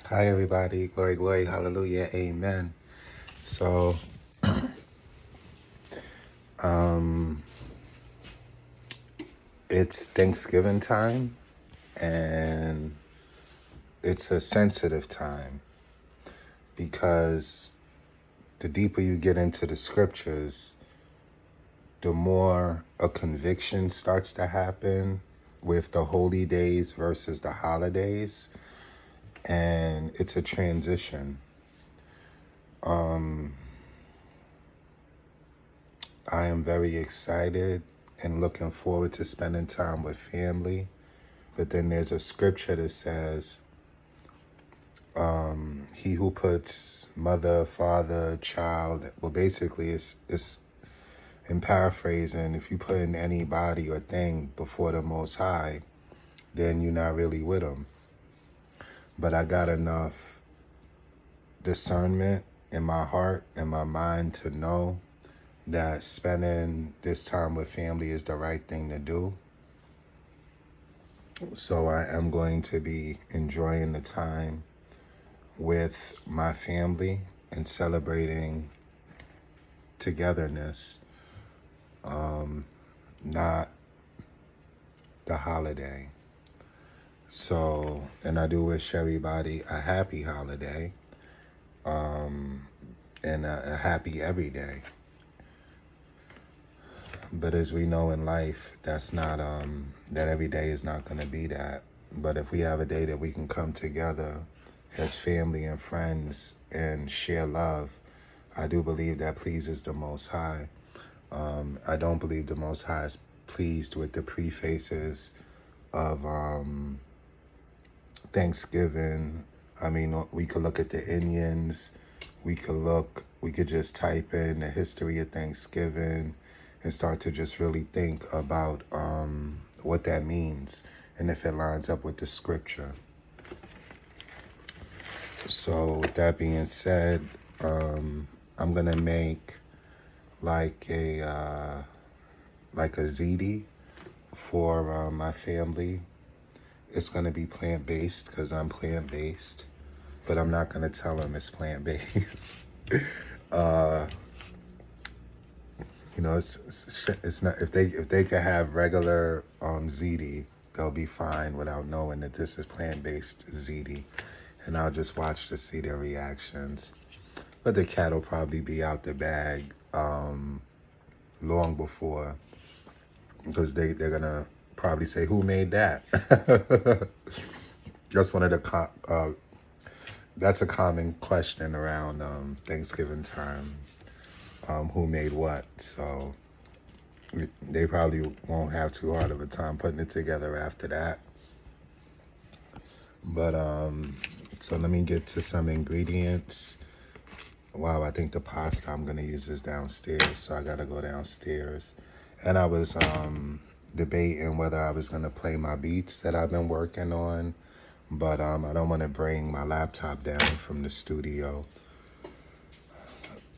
Hi, everybody. Glory, glory, hallelujah, amen. So, it's Thanksgiving time, and it's a sensitive time because the deeper you get into the scriptures, the more a conviction starts to happen with the holy days versus the holidays, and it's a transition. I am very excited and looking forward to spending time with family. But then there's a scripture that says, he who puts mother, father, child, well, basically it's in paraphrasing, if you put in anybody or thing before the Most High, then you're not really with him. But I got enough discernment in my heart and my mind to know that spending this time with family is the right thing to do. So I am going to be enjoying the time with my family and celebrating togetherness, not the holiday. So, and I do wish everybody a happy holiday, and a happy every day. But as we know in life, that's not, that every day is not going to be that. But if we have a day that we can come together as family and friends and share love, I do believe that pleases the Most High. I don't believe the Most High is pleased with the prefaces of Thanksgiving. I mean, we could look at the Indians. We could just type in the history of Thanksgiving and start to just really think about what that means and if it lines up with the scripture. So with that being said, I'm gonna make like a ziti for my family. It's gonna be plant-based because I'm plant-based, but I'm not gonna tell them it's plant-based. You know, it's not, if they could have regular ziti, they'll be fine without knowing that this is plant-based ziti, and I'll just watch to see their reactions. But the cat will probably be out the bag long before, because they're gonna probably say, "Who made that?" That's one of the that's a common question around Thanksgiving time. Who made what? So they probably won't have too hard of a time putting it together after that. But so let me get to some ingredients. Wow, I think the pasta I'm gonna use is downstairs, so I gotta go downstairs. And I was debating whether I was gonna play my beats that I've been working on, but I don't want to bring my laptop down from the studio.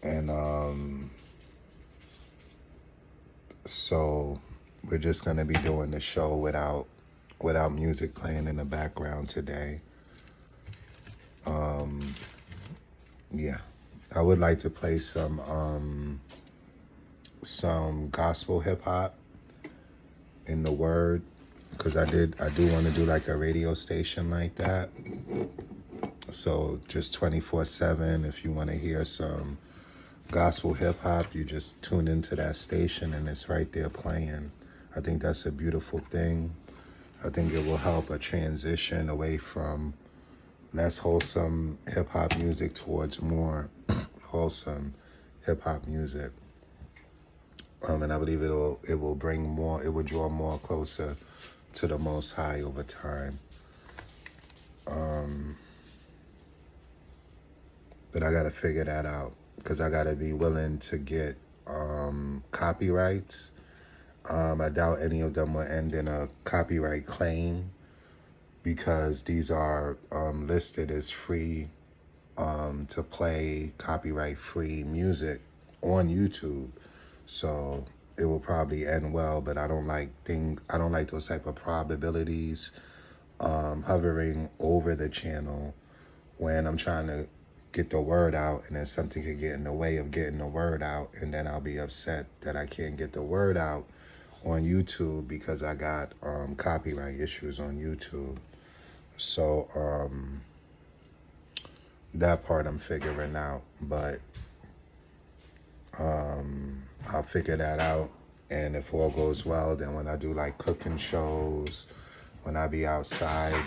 And so we're just gonna be doing the show without music playing in the background today. Yeah, I would like to play some gospel hip hop in the word, because I do want to do like a radio station like that. So just 24/7, if you want to hear some gospel hip hop, you just tune into that station and it's right there playing. I think that's a beautiful thing. I think it will help a transition away from less wholesome hip hop music towards more wholesome hip hop music. And I believe it will bring more, it will draw more closer to the Most High over time. But I gotta figure that out, because I gotta be willing to get copyrights. I doubt any of them will end in a copyright claim, because these are listed as free to play copyright-free music on YouTube. So it will probably end well, but I don't like those type of probabilities hovering over the channel when I'm trying to get the word out, and then something could get in the way of getting the word out, and then I'll be upset that I can't get the word out on YouTube because I got copyright issues on YouTube. So that part I'm figuring out, but I'll figure that out. And if all goes well, then when I do like cooking shows, when I be outside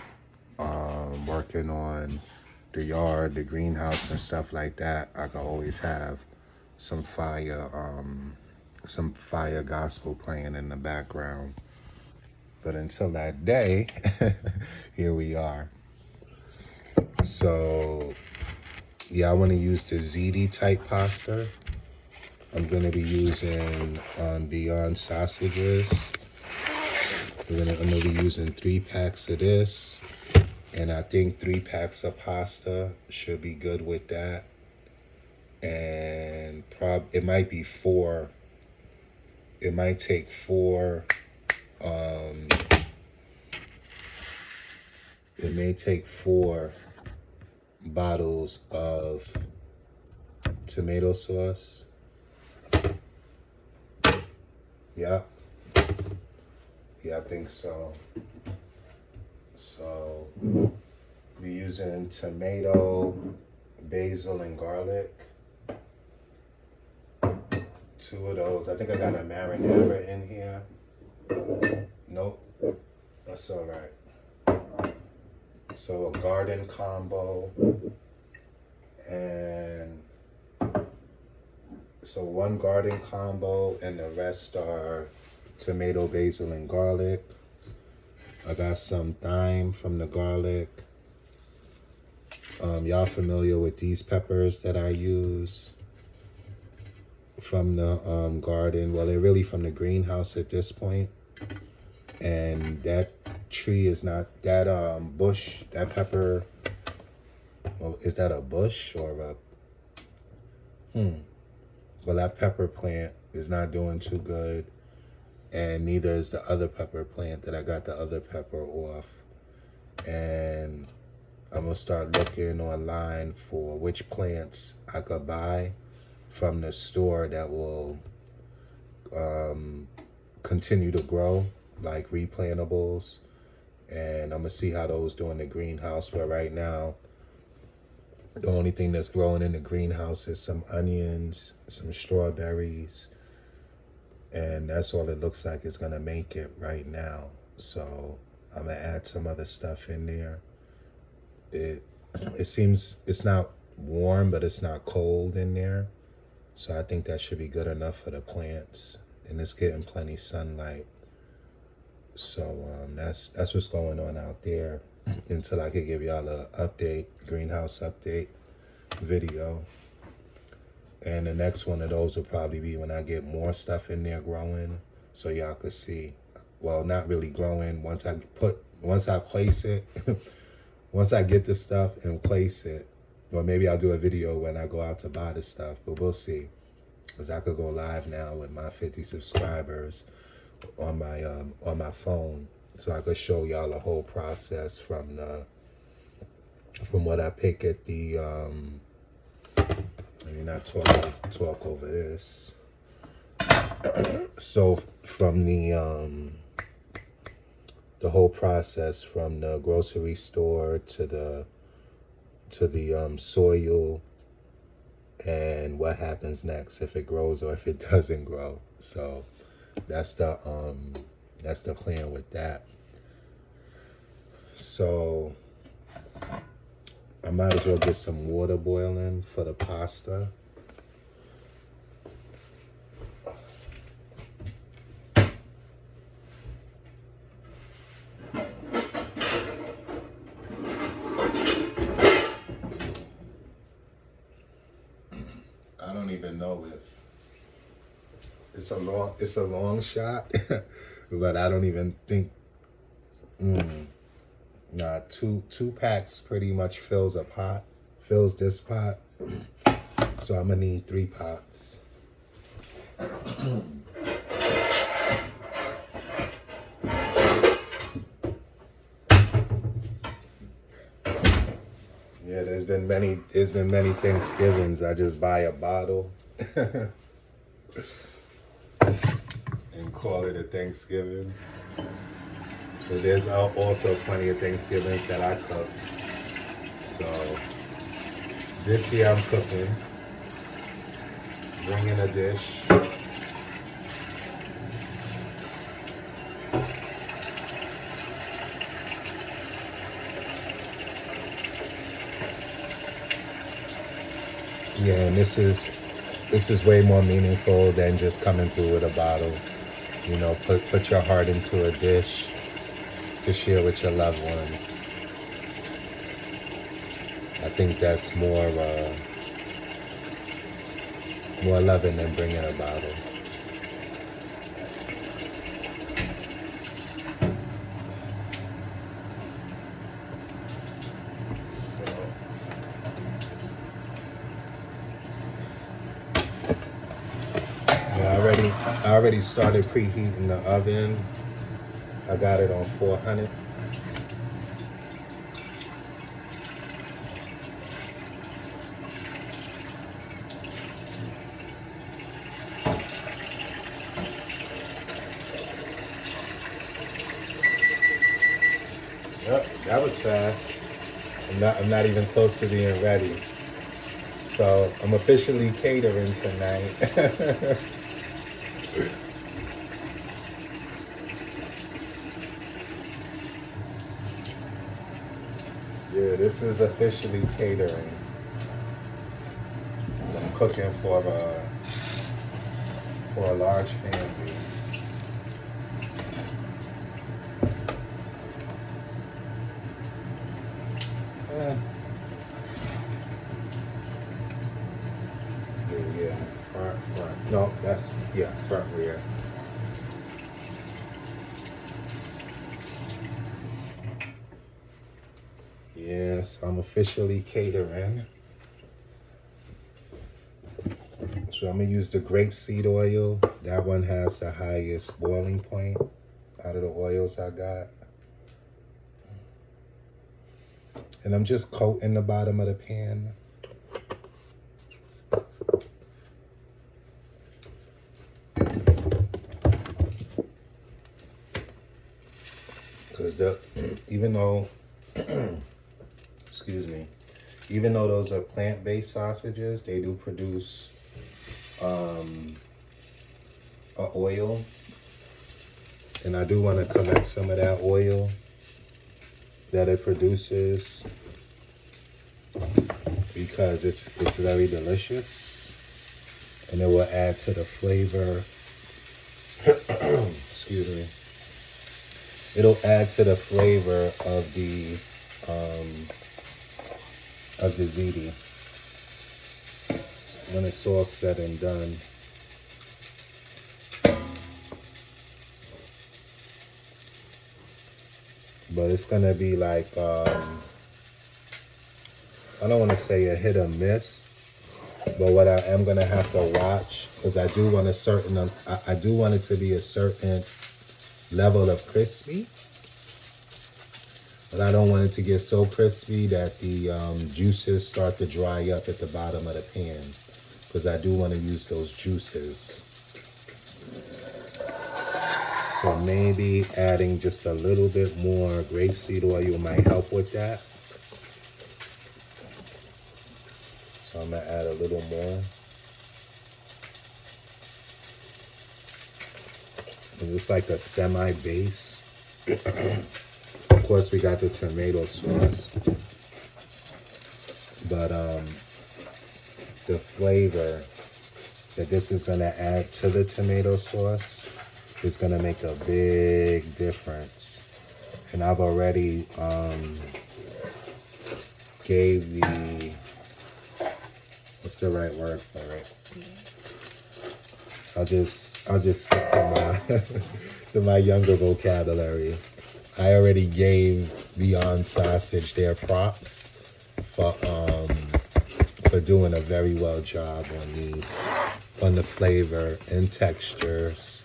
working on the yard, the greenhouse and stuff like that, I can always have some fire gospel playing in the background. But until that day, here we are. So yeah, I want to use the ziti type pasta. I'm going to be using Beyond sausages. I'm going to be using 3 packs of this. And I think 3 packs of pasta should be good with that. And it might be 4. It might take 4. It may take 4 bottles of tomato sauce. Yeah. Yeah, I think so. So, we're using tomato, basil, and garlic. 2 of those. I think I got a marinara in here. Nope. That's all right. So, a garden combo. And so 1 garden combo, and the rest are tomato, basil, and garlic. I got some thyme from the garlic. Y'all familiar with these peppers that I use from the garden? Well, they're really from the greenhouse at this point. And that tree is not, that bush, that pepper, well, is that a bush or a, well, that pepper plant is not doing too good. And neither is the other pepper plant that I got the other pepper off. And I'm gonna start looking online for which plants I could buy from the store that will continue to grow, like replantables. And I'm gonna see how those do in the greenhouse. But right now, the only thing that's growing in the greenhouse is some onions, some strawberries, and that's all it looks like is gonna make it right now. So I'm gonna add some other stuff in there. It seems it's not warm, but it's not cold in there. So I think that should be good enough for the plants, and it's getting plenty sunlight. So that's what's going on out there until I could give y'all a update, greenhouse update video. And the next one of those will probably be when I get more stuff in there growing, so y'all could see. Well, not really growing. Once I place it, once I get the stuff and place it, or maybe I'll do a video when I go out to buy the stuff, but we'll see. Because I could go live now with my 50 subscribers on my phone, so I could show y'all the whole process from what I pick at the let me not talk over this. So from the whole process from the grocery store to the soil, and what happens next, if it grows or if it doesn't grow. So that's the plan with that. So I might as well get some water boiling for the pasta. I don't even know if it's a long shot, but I don't even think. Nah, two packs pretty much fills this pot. So I'm gonna need 3 pots. Yeah, there's been many Thanksgivings. I just buy a bottle and call it a Thanksgiving. But there's also plenty of Thanksgivings that I cooked. So this year I'm cooking, bringing a dish. Yeah, and this is way more meaningful than just coming through with a bottle. You know, put your heart into a dish to share with your loved ones. I think that's more loving than bringing a bottle. So, yeah, I already started preheating the oven. I got it on 400. Yep, that was fast. I'm not even close to being ready. So I'm officially catering tonight. Yeah, this is officially catering. I'm cooking for a large family. Eh, yeah, front. No, that's yeah, front rear. Yes, I'm officially catering. So I'm gonna use the grapeseed oil. That one has the highest boiling point out of the oils I got. And I'm just coating the bottom of the pan. Because even though, excuse me, even though those are plant-based sausages, they do produce a oil. And I do want to collect some of that oil that it produces because it's very delicious and it will add to the flavor. Excuse me. It'll add to the flavor of the ziti when it's all said and done. But it's gonna be like I don't want to say a hit or miss, but what I am gonna have to watch because I do want I do want it to be a certain level of crispy, but I don't want it to get so crispy that the juices start to dry up at the bottom of the pan because I do want to use those juices. So maybe adding just a little bit more grapeseed oil might help with that. So I'm gonna add a little more. And it's like a semi-base. Of course, we got the tomato sauce, but the flavor that this is gonna add to the tomato sauce is gonna make a big difference. And I've already gave the, what's the right word for it? I'll just stick to my to my younger vocabulary. I already gave Beyond Sausage their props for doing a very well job on the flavor and textures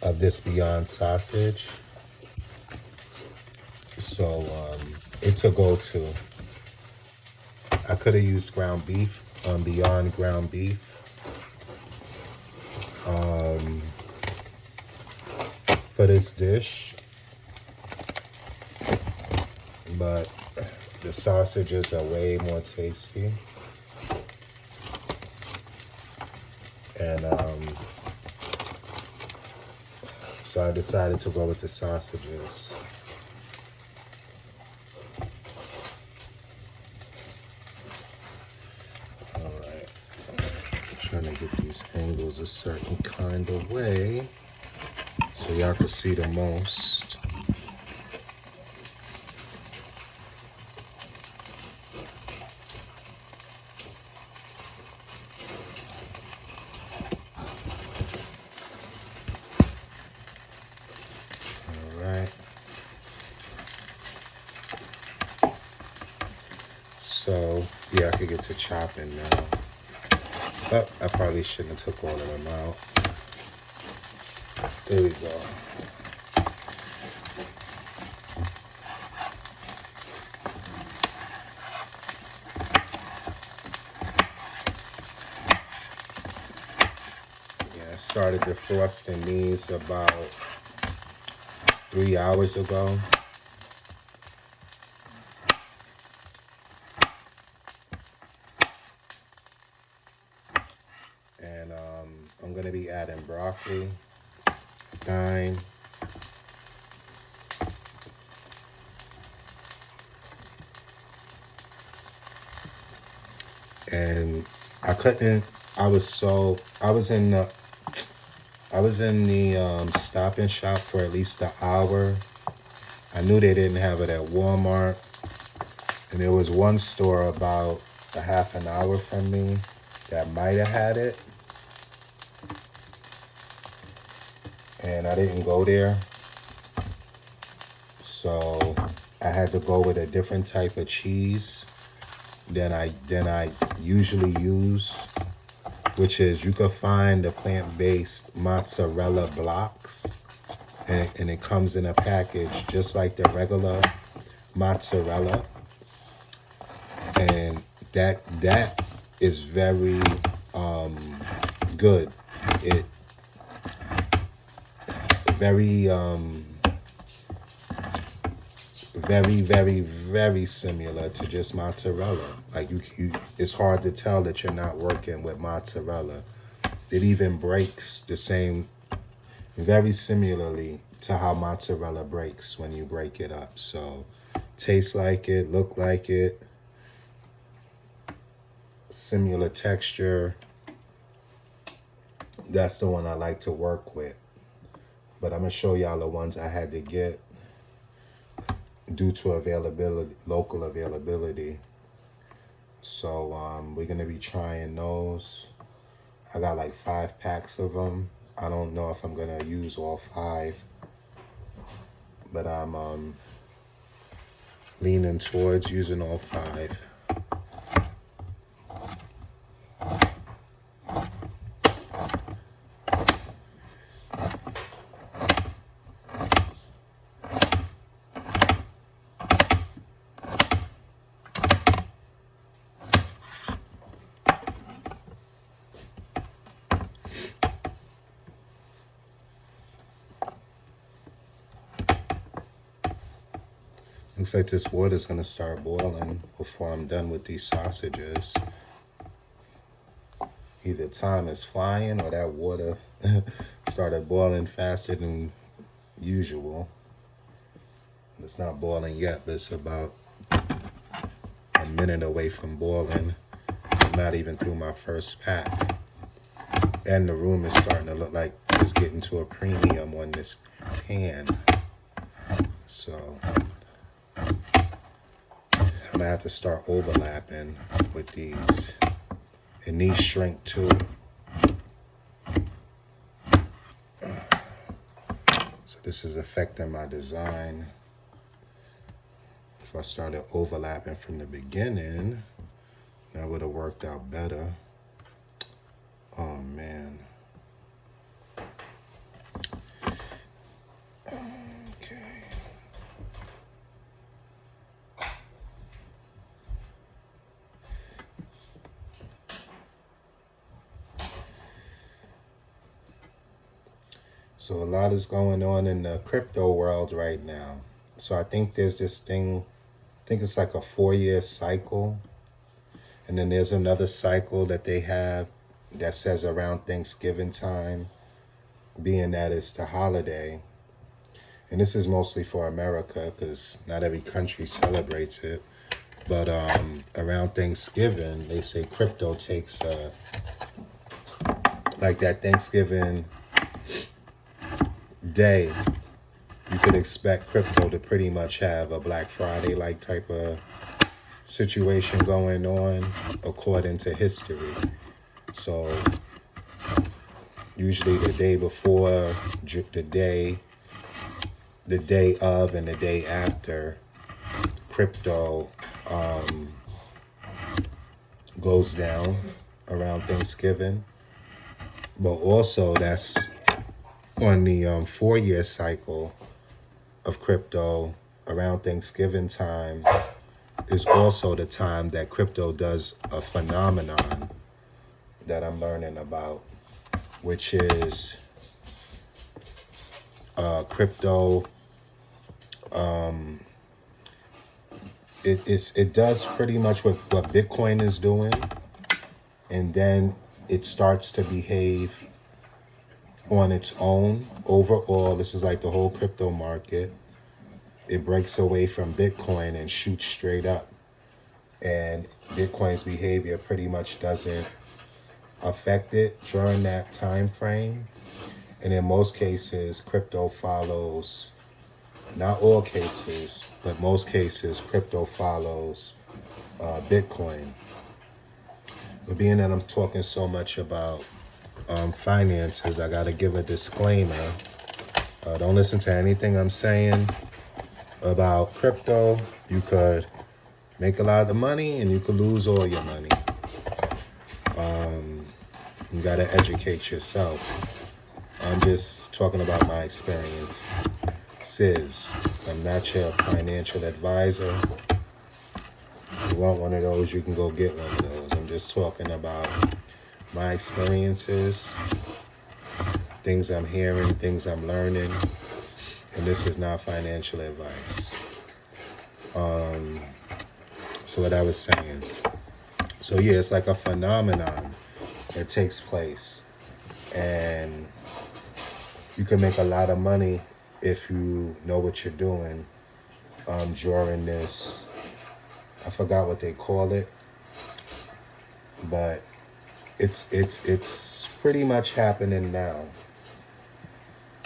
of this Beyond Sausage. So it's a go-to. I could have used ground beef, Beyond ground beef. For this dish, but the sausages are way more tasty. And so I decided to go with the sausages. All right, I'm trying to get these angles a certain kind of way so y'all can see the most. All right. So yeah, I could get to chopping now. But I probably shouldn't have took all of them out. There we go. Yeah, I started defrosting these about 3 hours ago. And I'm gonna be adding broccoli, thyme, and I couldn't. I was in the Stop and Shop for at least an hour. I knew they didn't have it at Walmart, and there was one store about a half an hour from me that might have had it, and I didn't go there. So I had to go with a different type of cheese than I usually use, which is you could find the plant-based mozzarella blocks, and it comes in a package just like the regular mozzarella, and that is very good. It very very similar to just mozzarella. Like you it's hard to tell that you're not working with mozzarella. It even breaks the same, very similarly to how mozzarella breaks when you break it up. So tastes like it, look like it, similar texture. That's the one I like to work with. But I'm gonna show y'all the ones I had to get due to availability, local availability. So we're gonna be trying those. I got like 5 packs of them. I don't know if I'm gonna use all 5, but I'm leaning towards using all 5. Looks like this water's gonna start boiling before I'm done with these sausages. Either time is flying or that water started boiling faster than usual. It's not boiling yet, but it's about a minute away from boiling. I'm not even through my first pack. And the room is starting to look like it's getting to a premium on this pan. So I'm gonna have to start overlapping with these. And these shrink too. So this is affecting my design. If I started overlapping from the beginning, that would have worked out better. Oh man. Okay. So a lot is going on in the crypto world right now. So I think there's this thing, I think it's like a 4-year cycle. And then there's another cycle that they have that says around Thanksgiving time, being that it's the holiday. And this is mostly for America because not every country celebrates it. But around Thanksgiving, they say crypto takes like that Thanksgiving day, you could expect crypto to pretty much have a Black Friday like type of situation going on according to history. So usually the day before, the day of, and the day after, crypto goes down around Thanksgiving. But also that's on the 4-year cycle of crypto. Around Thanksgiving time is also the time that crypto does a phenomenon that I'm learning about, which is crypto. It does pretty much what Bitcoin is doing, and then it starts to behave on its own. Overall, this is like the whole crypto market. It breaks away from Bitcoin and shoots straight up. And Bitcoin's behavior pretty much doesn't affect it during that time frame. And in most cases, crypto follows, not all cases, but most cases, crypto follows Bitcoin. But being that I'm talking so much about finances, I gotta give a disclaimer. Don't listen to anything I'm saying about crypto. You could make a lot of money and you could lose all your money. You gotta educate yourself. I'm just talking about my experience. I'm not your financial advisor. If you want one of those, you can go get one of those. I'm just talking about my experiences, things I'm hearing, things I'm learning, and this is not financial advice. So what I was saying. So yeah, it's like a phenomenon that takes place, and you can make a lot of money if you know what you're doing during this. I forgot what they call it, but it's pretty much happening now.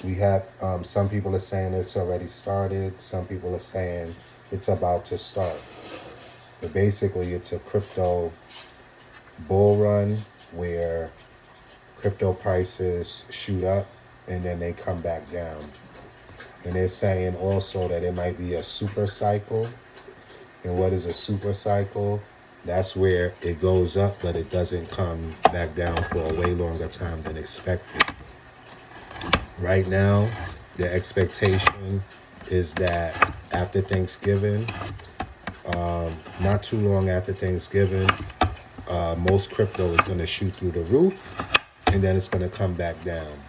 We have some people are saying it's already started. Some people are saying it's about to start. But basically, it's a crypto bull run where crypto prices shoot up and then they come back down. And they're saying also that it might be a super cycle. And what is a super cycle? That's where it goes up, but it doesn't come back down for a way longer time than expected. Right now, the expectation is that after Thanksgiving, not too long after Thanksgiving, most crypto is going to shoot through the roof, and then it's going to come back down.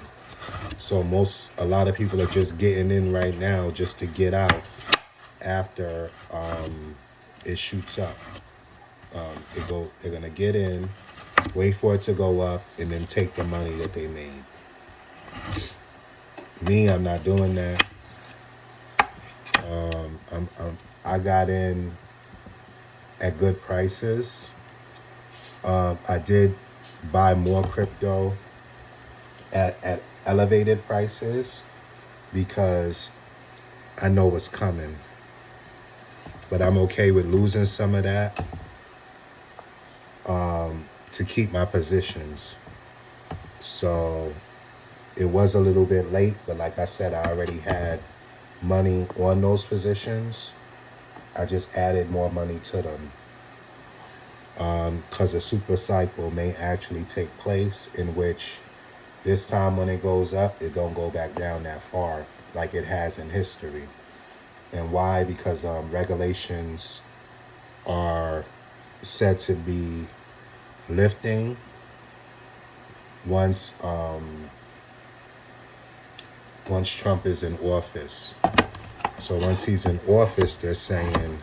So a lot of people are just getting in right now just to get out after it shoots up. They're going to get in, wait for it to go up, and then take the money that they made. Me, I'm not doing that. I got in at good prices. I did buy more crypto at elevated prices because I know what's coming. But I'm okay with losing some of that to keep my positions. So it was a little bit late, but like I said, I already had money on those positions. I just added more money to them. Because a super cycle may actually take place, in which this time when it goes up, it don't go back down that far like it has in history. And why? Because regulations are said to be lifting once once Trump is in office. So once he's in office, they're saying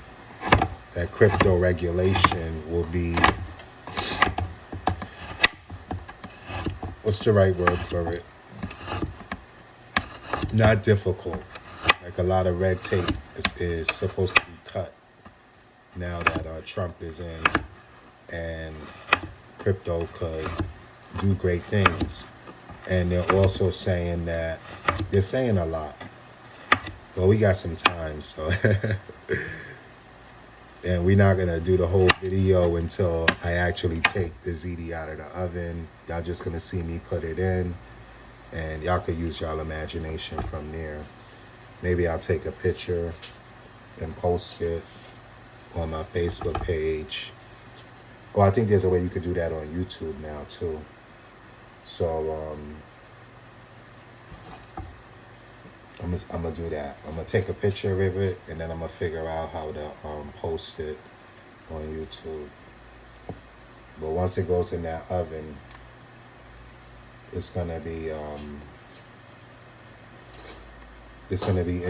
that crypto regulation will be, what's the right word for it? Not difficult. Like a lot of red tape is supposed to be cut now that Trump is in, and crypto could do great things. And they're also saying that, they're saying a lot. Well, we got some time, so. And we're not going to do the whole video until I actually take the ziti out of the oven. Y'all just going to see me put it in. And y'all could use y'all imagination from there. Maybe I'll take a picture and post it on my Facebook page. Well, I think there's a way you could do that on YouTube now, too. So, I'm gonna do that. I'm gonna take a picture of it, and then I'm gonna figure out how to post it on YouTube. But once it goes in that oven, it's gonna be in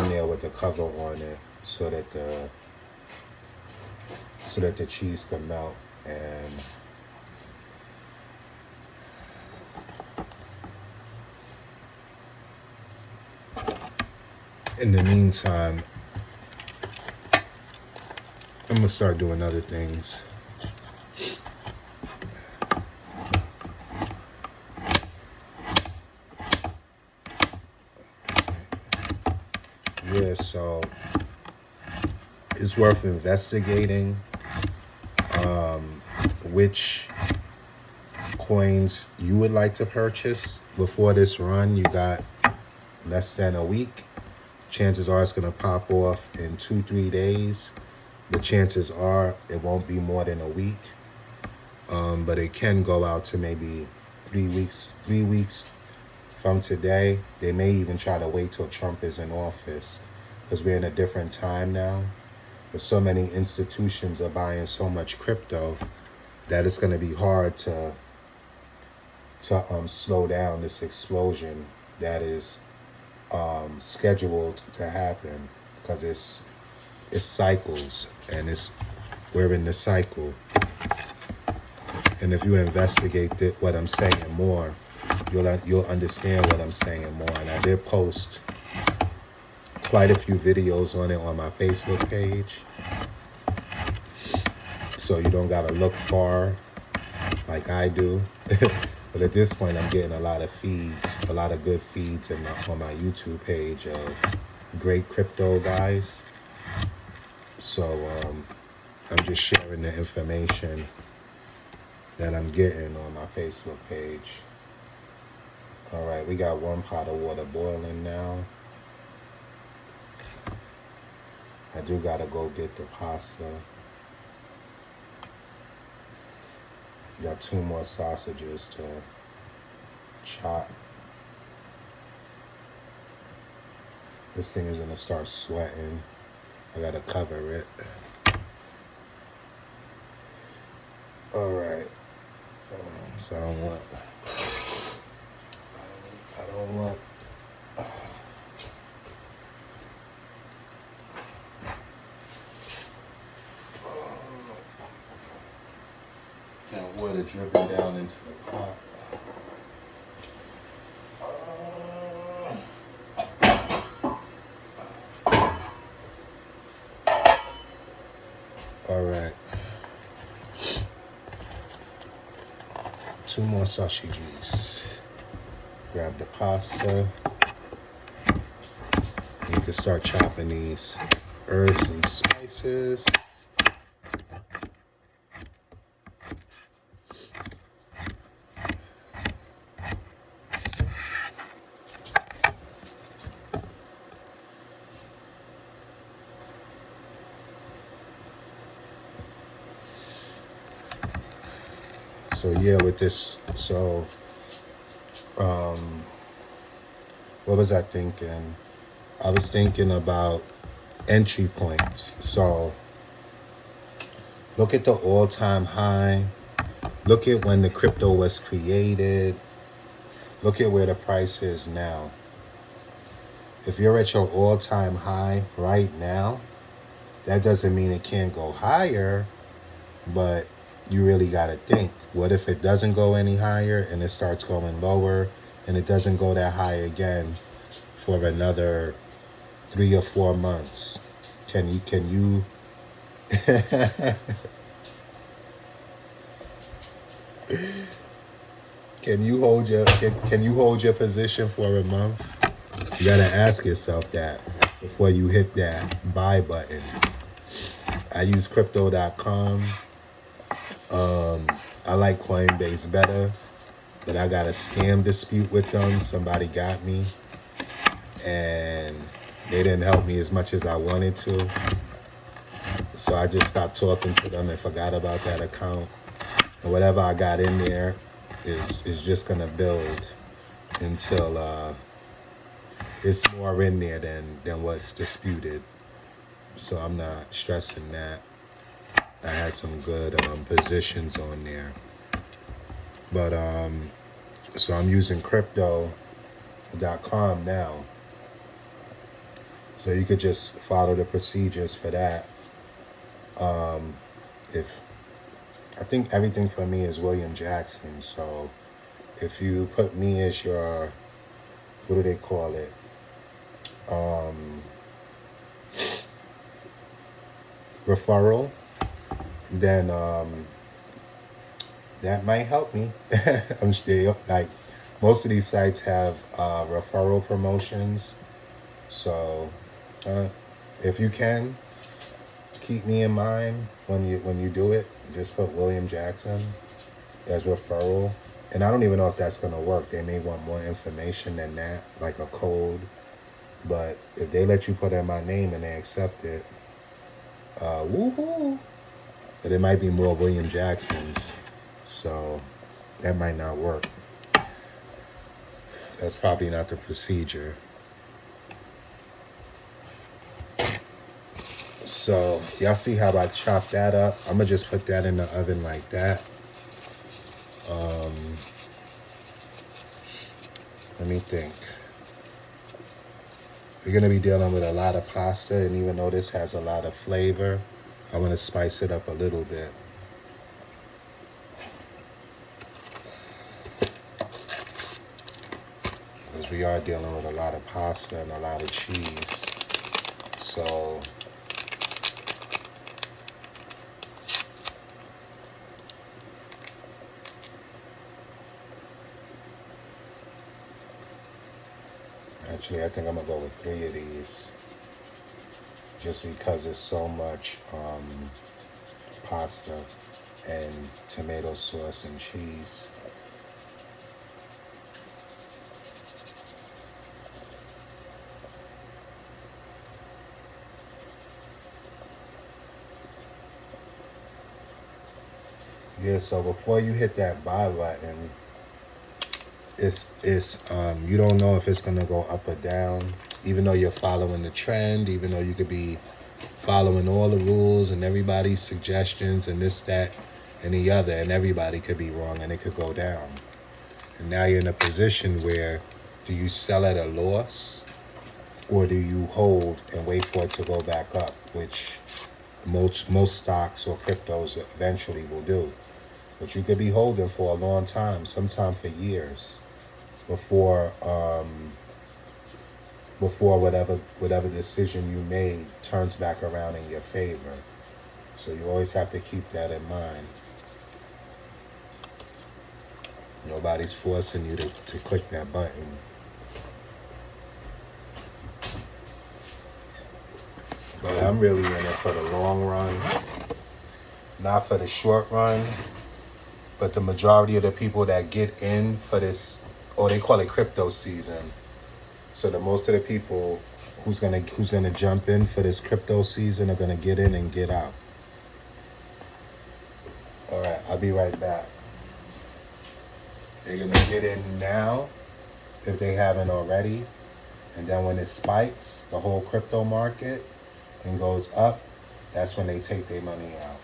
there with the cover on it, so that the cheese can melt. And in the meantime, I'm gonna start doing other things. Yeah, so it's worth investigating which coins you would like to purchase before this run. You got less than a week. Chances are it's going to pop off in 2-3 days, but chances are it won't be more than a week. But it can go out to maybe 3 weeks. 3 weeks from today. They may even try to wait till Trump is in office, because we're in a different time now. There's so many institutions are buying so much crypto that it's going to be hard to slow down this explosion that is scheduled to happen, because it's cycles, and we're in the cycle. And if you investigate what I'm saying more, you'll understand what I'm saying more. And I did post quite a few videos on it on my Facebook page, so you don't gotta look far like I do. But at this point, I'm getting a lot of feeds, a lot of good feeds on my YouTube page of great crypto guys. So I'm just sharing the information that I'm getting on my Facebook page. All right, we got 1 pot of water boiling now. I do gotta go get the pasta. Got 2 more sausages to chop. This thing is gonna start sweating. I gotta cover it. All right. So I don't want. Got water dripping down into the pot. All right. 2 more sausages. Grab the pasta. You can start chopping these herbs and spices. So yeah, with this, so what was I thinking? I was thinking about entry points. So look at the all-time high. Look at when the crypto was created. Look at where the price is now. if you're at your all-time high right now, that doesn't mean it can't go higher, but you really got to think, what if it doesn't go any higher and it starts going lower and it doesn't go that high again for another 3 or 4 months? Can you can you hold your position for a month? You gotta ask yourself that before you hit that buy button. I use crypto.com. I like Coinbase better, but I got a scam dispute with them. Somebody got me and they didn't help me as much as I wanted to. So I just stopped talking to them and forgot about that account. And whatever I got in there is just gonna build until it's more in there than what's disputed. So I'm not stressing that. I had some good positions on there. But so I'm using crypto.com now. So you could just follow the procedures for that. If I think everything for me is William Jackson. So if you put me as your, what do they call it? Referral, then that might help me. I'm still like, most of these sites have referral promotions. So if you can keep me in mind when you do it, just put William Jackson as referral. And I don't even know if that's gonna work. They may want more information than that, like a code. But if they let you put in my name and they accept it, woohoo! But it might be more William Jacksons, so that might not work. That's probably not the procedure. So y'all see how I chop that up? I'm gonna just put that in the oven like that. Let me think. We're gonna be dealing with a lot of pasta, and even though this has a lot of flavor, I want to spice it up a little bit. Because we are dealing with a lot of pasta and a lot of cheese. So actually, I think I'm gonna go with 3 of these, just because it's so much pasta and tomato sauce and cheese. Yeah, so before you hit that buy button, it's you don't know if it's gonna go up or down, even though you're following the trend, even though you could be following all the rules and everybody's suggestions and this, that, and the other, and everybody could be wrong and it could go down. And now you're in a position where, do you sell at a loss or do you hold and wait for it to go back up, which most stocks or cryptos eventually will do. But you could be holding for a long time, sometimes for years, before whatever decision you made turns back around in your favor. So you always have to keep that in mind. Nobody's forcing you to click that button. But I'm really in it for the long run, not for the short run. But the majority of the people that get in for this, or they call it crypto season. So the most of the people who's gonna jump in for this crypto season are gonna get in and get out. All right, I'll be right back. They're gonna get in now if they haven't already, and then when it spikes, the whole crypto market, and goes up, that's when they take their money out.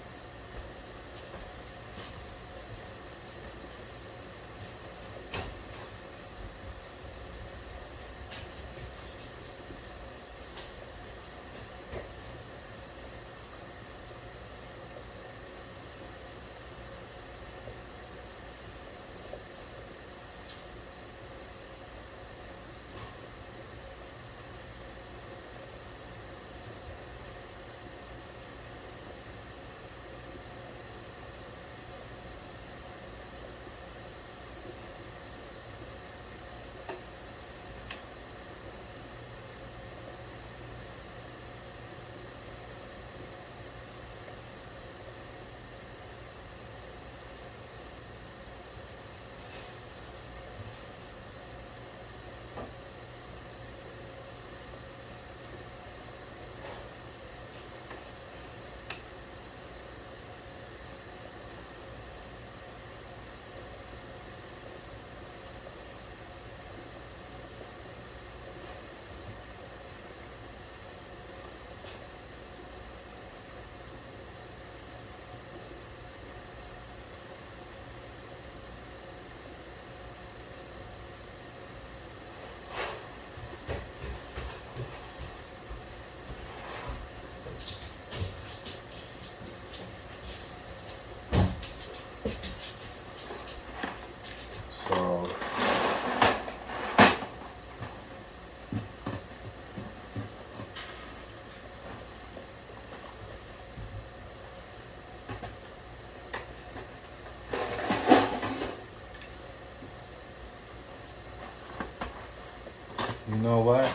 You know what?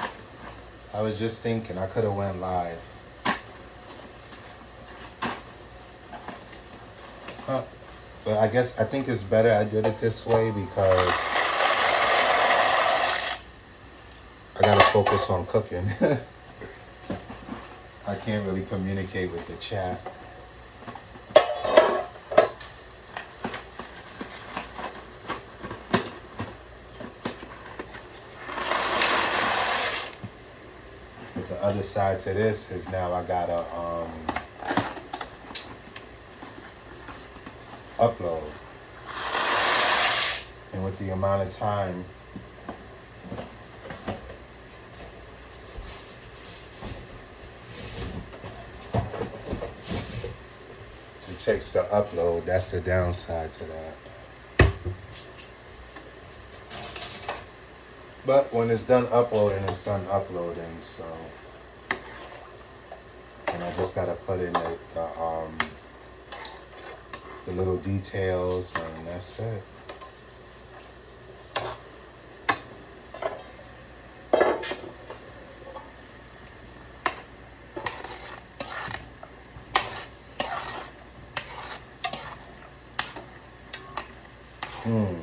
I was just thinking I could have went live. Huh. But I think it's better I did it this way because I gotta focus on cooking. I can't really communicate with the chat. But the other side to this is now I gotta upload. And with the amount of time it takes to upload, that's the downside to that. But when it's done uploading, it's done uploading, so. And I just gotta put in the little details, and that's it.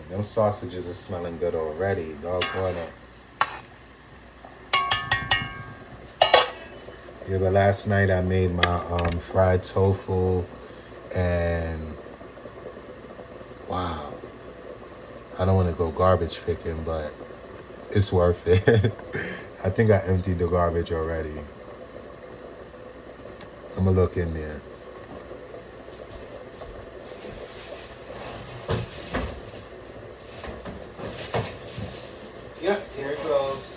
Them sausages are smelling good already. Doggone it. Yeah, but last night I made my fried tofu, and wow. I don't want to go garbage picking, but it's worth it. I think I emptied the garbage already. I'm gonna look in there. Yep, here it goes.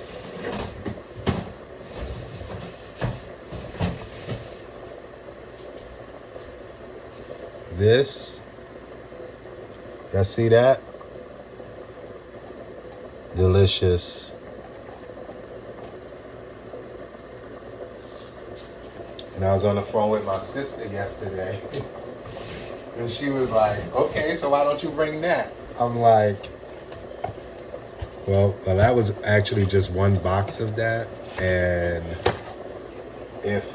This, y'all see that? Delicious. And I was on the phone with my sister yesterday. And she was like, okay, so why don't you bring that? I'm like, well, that was actually just one box of that. And if,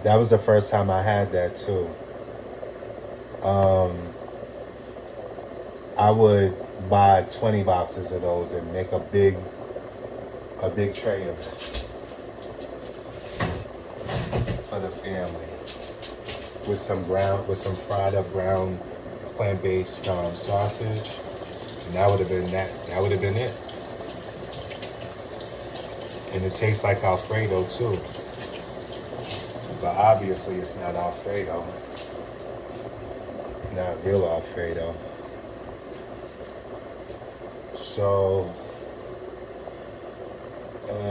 that was the first time I had that too. I would buy 20 boxes of those and make a big tray of it for the family with some fried up ground plant-based sausage, and that would have been it. And it tastes like Alfredo too, but obviously it's not Alfredo, not real Alfredo. So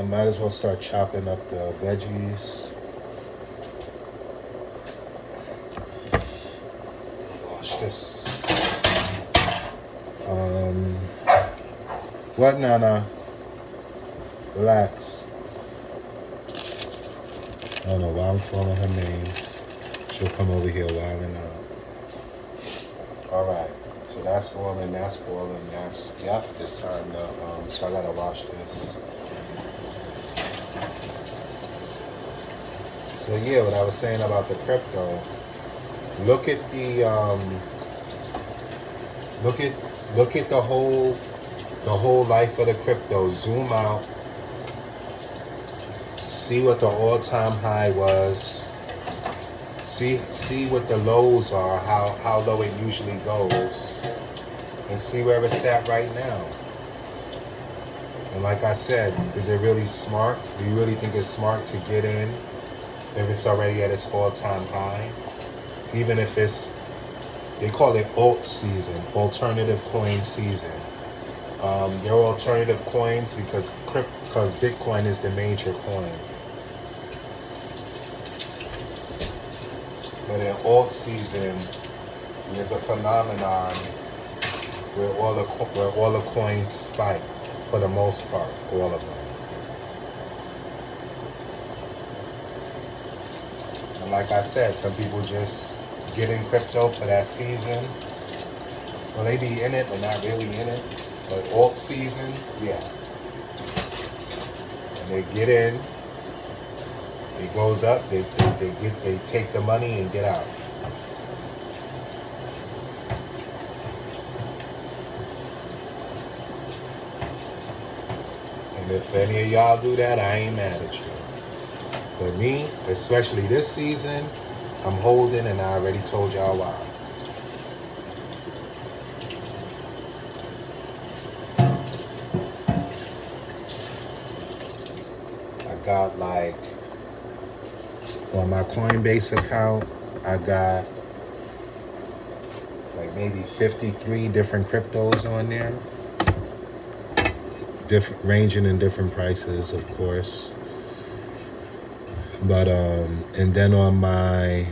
might as well start chopping up the veggies. Wash this. What, Nana? Relax. I don't know why I'm calling her name. She'll come over here wilding out. All right. So that's boiling, yeah, this time, so I gotta wash this. So yeah, what I was saying about the crypto, look at the, look at the whole life of the crypto, zoom out, see what the all-time high was, see what the lows are, how low it usually goes, and see where it's at right now. And like I said, is it really smart? Do you really think it's smart to get in if it's already at its all-time high? Even if they call it alt season, alternative coin season. They're alternative coins because Bitcoin is the major coin. But in alt season, there's a phenomenon where all the coins spike, for the most part, all of them. And like I said, some people just get in crypto for that season. Well, they be in it, but not really in it. But alt season, yeah. And they get in, it goes up, they take the money and get out. And if any of y'all do that, I ain't mad at you. But me, especially this season, I'm holding, and I already told y'all why. I got like, on my Coinbase account, I got like maybe 53 different cryptos on there. Different, ranging in different prices, of course. But and then on my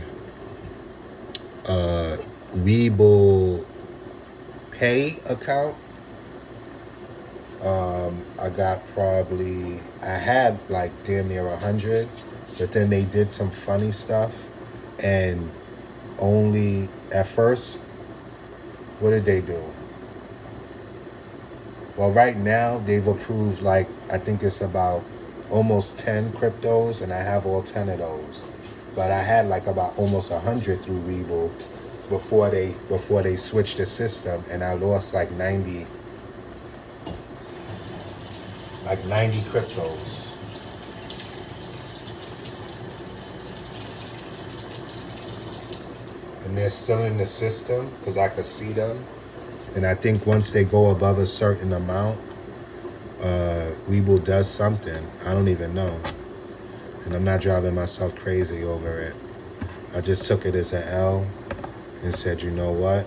Webull Pay account, I got probably, I had like damn near 100, but then they did some funny stuff, and only at first, what did they do? Well, right now they've approved like, I think it's about almost 10 cryptos, and I have all 10 of those. But I had like about almost 100 through Webull before they switched the system, and I lost like 90 cryptos. And they're still in the system because I could see them. And I think once they go above a certain amount, Webull does something. I don't even know. And I'm not driving myself crazy over it. I just took it as an L and said, you know what?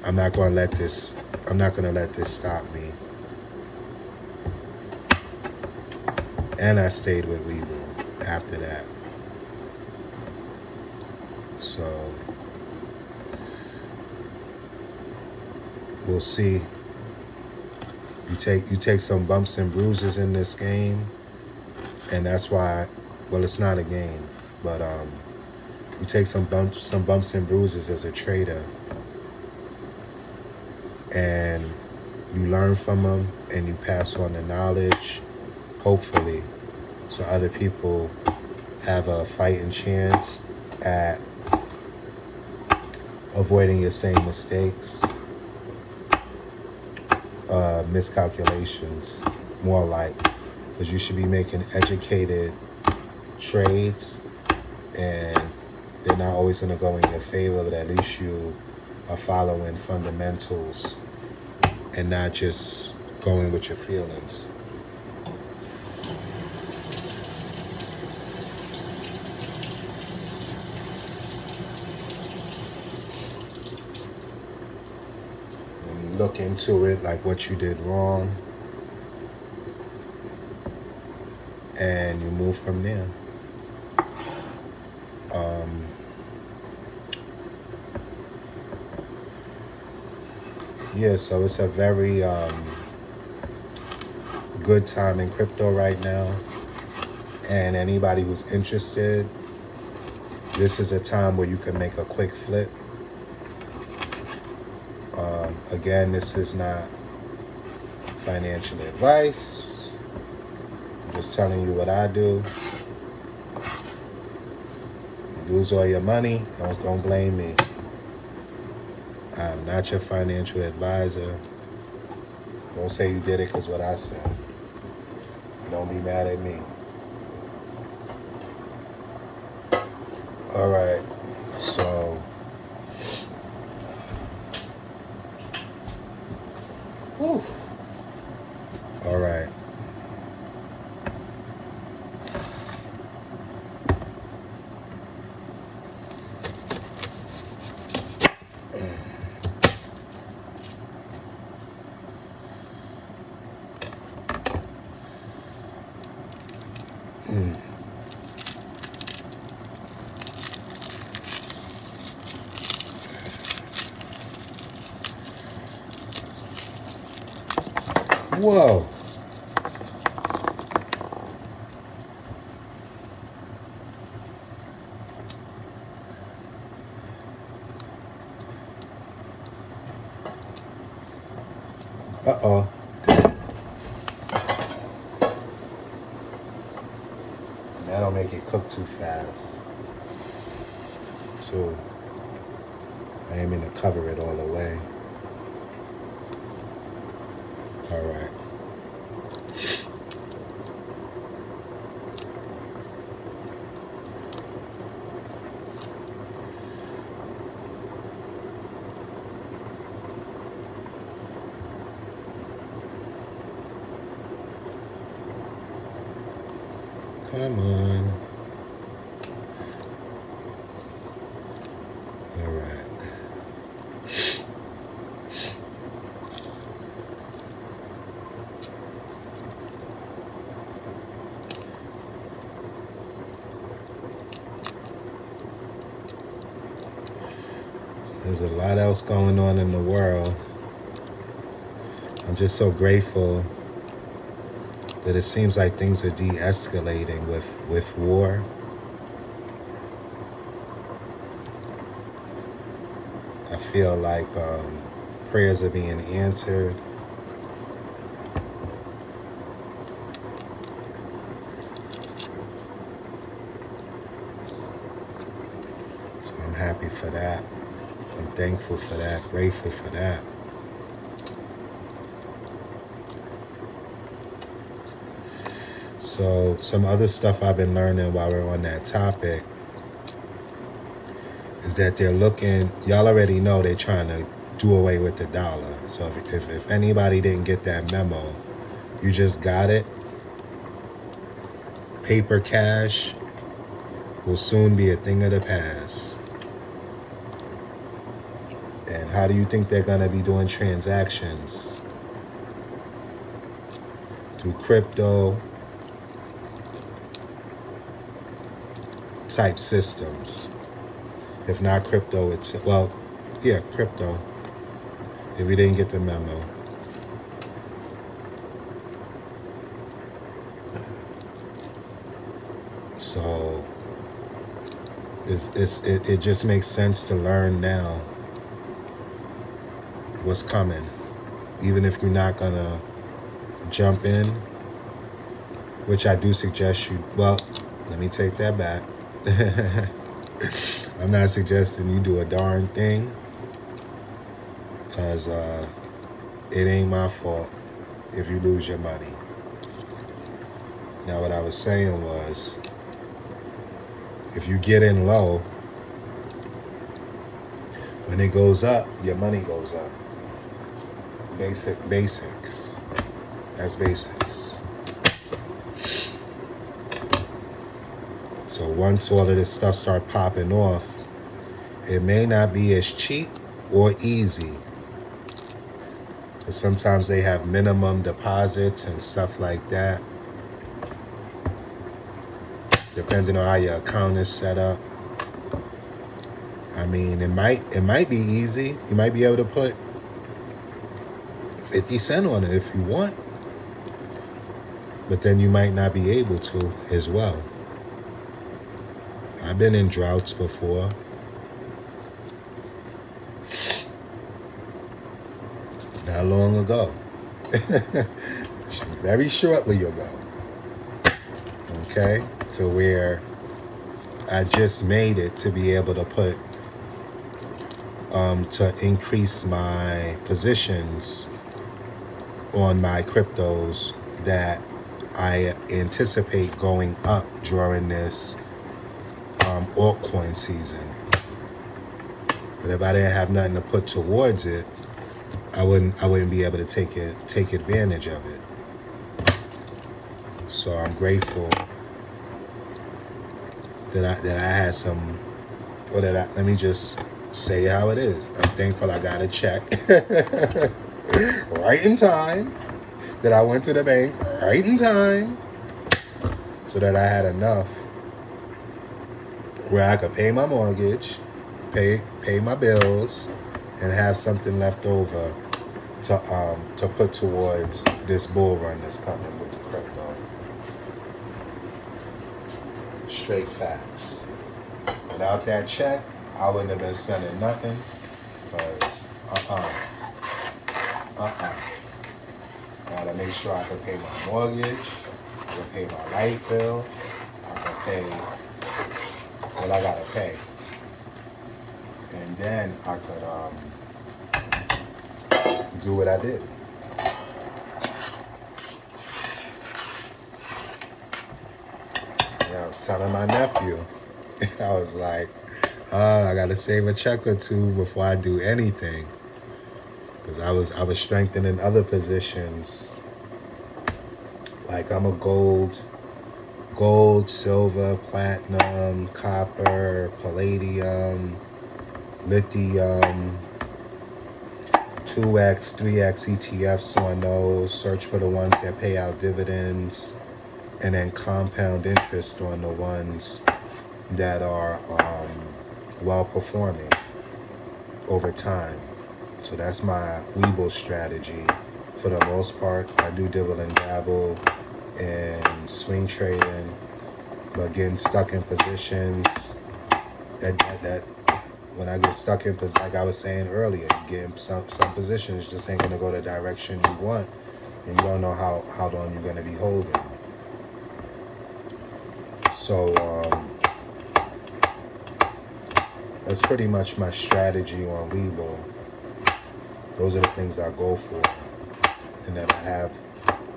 I'm not gonna let this stop me. And I stayed with Webull after that. So we'll see. You take some bumps and bruises in this game, and that's why, well, it's not a game, but you take some bumps and bruises as a trader, and you learn from them, and you pass on the knowledge, hopefully, so other people have a fighting chance at avoiding your same mistakes. Miscalculations, more like, because you should be making educated trades, and they're not always going to go in your favor, but at least you are following fundamentals and not just going with your feelings. Look into it, like what you did wrong, and you move from there. Yeah, so it's a very good time in crypto right now, and anybody who's interested, this is a time where you can make a quick flip. Again, this is not financial advice. I'm just telling you what I do. You lose all your money, don't blame me. I'm not your financial advisor. Don't say you did it because what I said. Don't be mad at me. All right, so whew. All right. Whoa. Uh-oh. And that'll make it cook too fast. Too. I ain't mean to cover it all the way. All right. Come on. All right. There's a lot else going on in the world. I'm just so grateful that it seems like things are de-escalating with war. I feel like prayers are being answered. So I'm happy for that. I'm thankful for that, grateful for that. So some other stuff I've been learning while we're on that topic is that they're looking, y'all already know they're trying to do away with the dollar. So if anybody didn't get that memo, you just got it. Paper cash will soon be a thing of the past. And how do you think they're gonna be doing transactions? Through crypto type systems. If not crypto, it's, well, yeah, crypto. If you didn't get the memo. So it just makes sense to learn now what's coming. Even if you're not gonna jump in, which I do suggest you, well, let me take that back. I'm not suggesting you do a darn thing, because it ain't my fault if you lose your money. Now what I was saying was, if you get in low, when it goes up, your money goes up. Basics. That's basics. So once all of this stuff start popping off, it may not be as cheap or easy. But sometimes they have minimum deposits and stuff like that, depending on how your account is set up. I mean, it might be easy. You might be able to put 50 cents on it if you want. But then you might not be able to as well. I've been in droughts before. Not long ago. Very shortly ago. Okay? To where I just made it to be able to put, to increase my positions on my cryptos that I anticipate going up during this altcoin season. But if I didn't have nothing to put towards it, I wouldn't be able to take advantage of it. So I'm grateful that I had some, or that let me just say how it is. I'm thankful I got a check right in time, that I went to the bank right in time, so that I had enough where I could pay my mortgage, pay my bills, and have something left over to put towards this bull run that's coming with the crypto. Straight facts. Without that check, I wouldn't have been spending nothing, because gotta make sure I can pay my mortgage, I can pay my light bill, I can pay what I gotta pay. And then I could do what I did. I was telling my nephew, I was like, I gotta save a check or two before I do anything. Because I was strengthening other positions. Like I'm a gold, silver, platinum, copper, palladium, lithium, 2x, 3x ETFs on those. Search for the ones that pay out dividends, and then compound interest on the ones that are well performing over time. So that's my Weeble strategy. For the most part, I do dibble and dabble in swing trading, but getting stuck in positions that when I get stuck in, like I was saying earlier, you get in some positions just ain't gonna go the direction you want, and you don't know how long you're gonna be holding. So that's pretty much my strategy on Weeble. Those are the things I go for, and that I have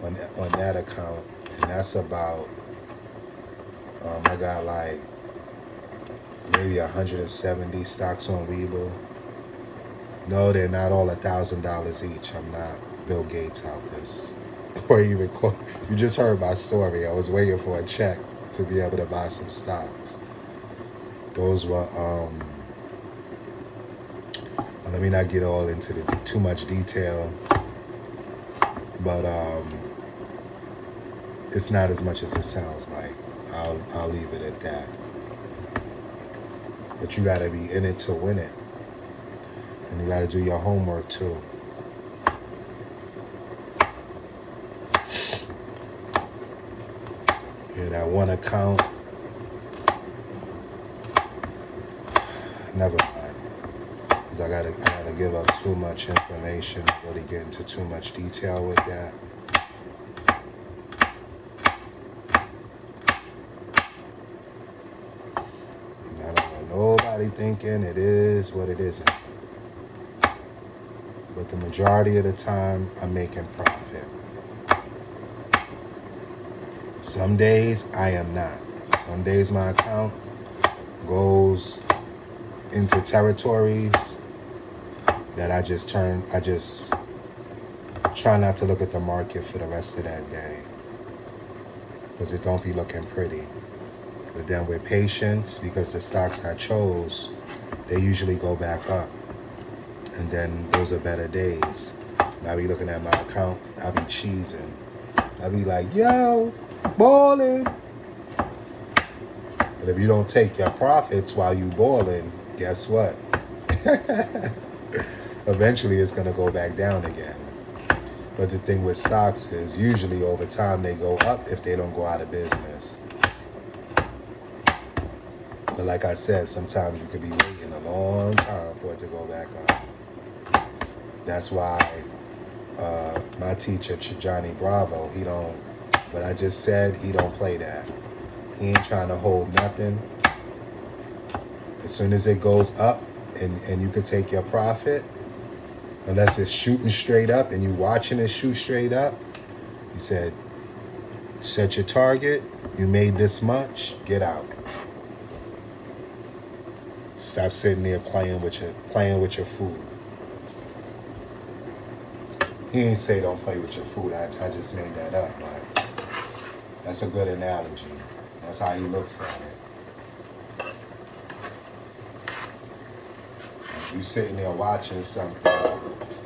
on that account, and that's about I got like maybe 170 stocks on Weeble. No, they're not all $1,000 each. I'm not Bill Gates out this, or even close. You just heard my story. I was waiting for a check to be able to buy some stocks. Those were let me not get all into too much detail, but it's not as much as it sounds like. I'll leave it at that. But you gotta be in it to win it, and you gotta do your homework too. Yeah, that one account. Never mind. Because I gotta give up too much information, really get into too much detail with that. And I don't want nobody thinking it is what it isn't. But the majority of the time, I'm making profit. Some days I am not. Some days my account goes into territories that I just try not to look at the market for the rest of that day, because it don't be looking pretty. But then with patience, because the stocks I chose, they usually go back up, and then those are better days. And I be looking at my account, I be cheesing. I be like, yo, balling. But if you don't take your profits while you balling, guess what? Eventually it's going to go back down again. But the thing with stocks is usually over time they go up if they don't go out of business. But like I said, sometimes you could be waiting a long time for it to go back up. That's why my teacher, Johnny Bravo, what I just said, he don't play that. He ain't trying to hold nothing. As soon as it goes up and you could take your profit, unless it's shooting straight up and you watching it shoot straight up, he said, set your target, you made this much, get out. Stop sitting there playing with your food. He ain't say don't play with your food. I just made that up, but that's a good analogy. That's how he looks at it. You sitting there watching something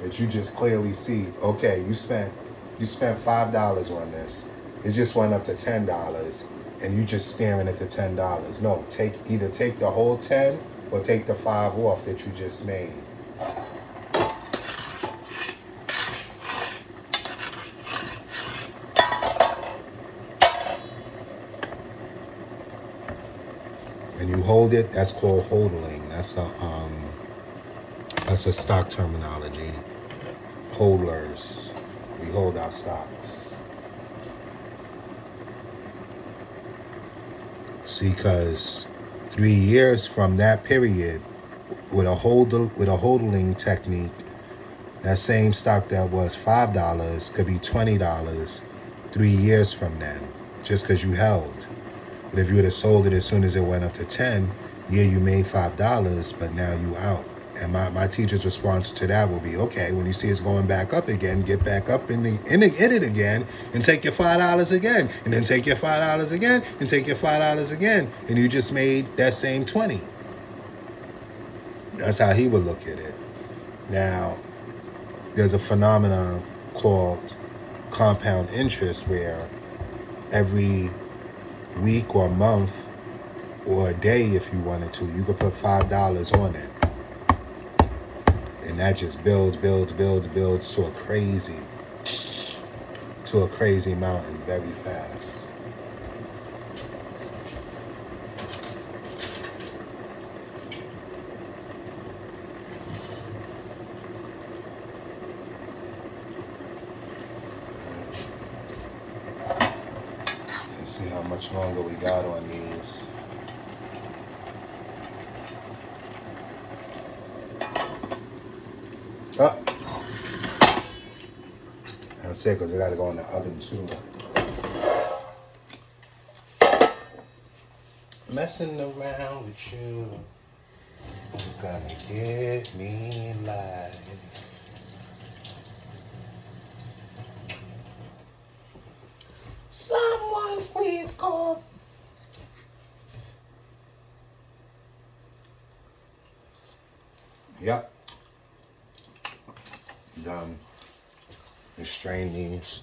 that you just clearly see, okay, you spent $5 on this. It just went up to $10, and you just staring at the $10. No, either take the whole 10 or take the 5 off that you just made. And you hold it, that's called hodling. That's a stock terminology. Hodlers. We hold our stocks. See, because 3 years from that period, with a holding technique, that same stock that was $5 could be $20 3 years from then, just because you held. But if you would have sold it as soon as it went up to 10, yeah, you made $5, but now you out. And my teacher's response to that will be, okay, when you see it's going back up again, get back up in it again and take your $5 again. And then take your $5 again and take your $5 again. And you just made that same 20. That's how he would look at it. Now, there's a phenomenon called compound interest where every week or month or a day, if you wanted to, you could put $5 on it. And that just builds to a crazy mountain very fast. Let's see how much longer we got on these. Oh. That's it, because they got to go in the oven too. Messing around with you is gonna get me live. Someone please call. Yep. Done. You strain these.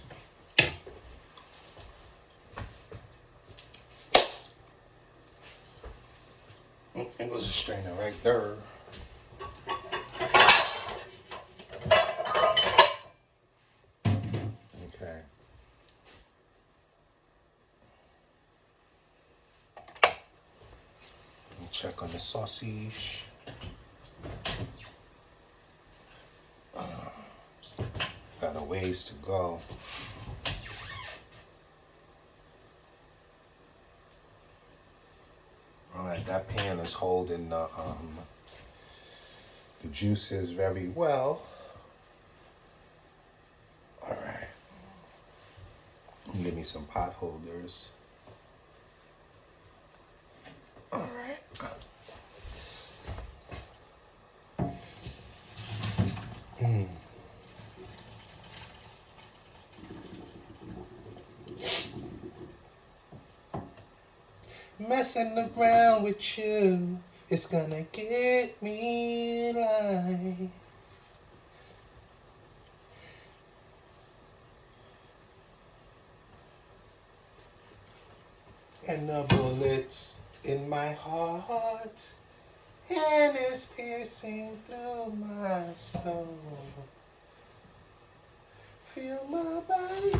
It was a strainer right there. Okay. Check on the sausage. Got a ways to go. Alright, that pan is holding the juices very well. Alright. Give me some pot holders. Alright. Messing around with you, it's gonna get me live. And the bullets in my heart, and it's piercing through my soul. Feel my body.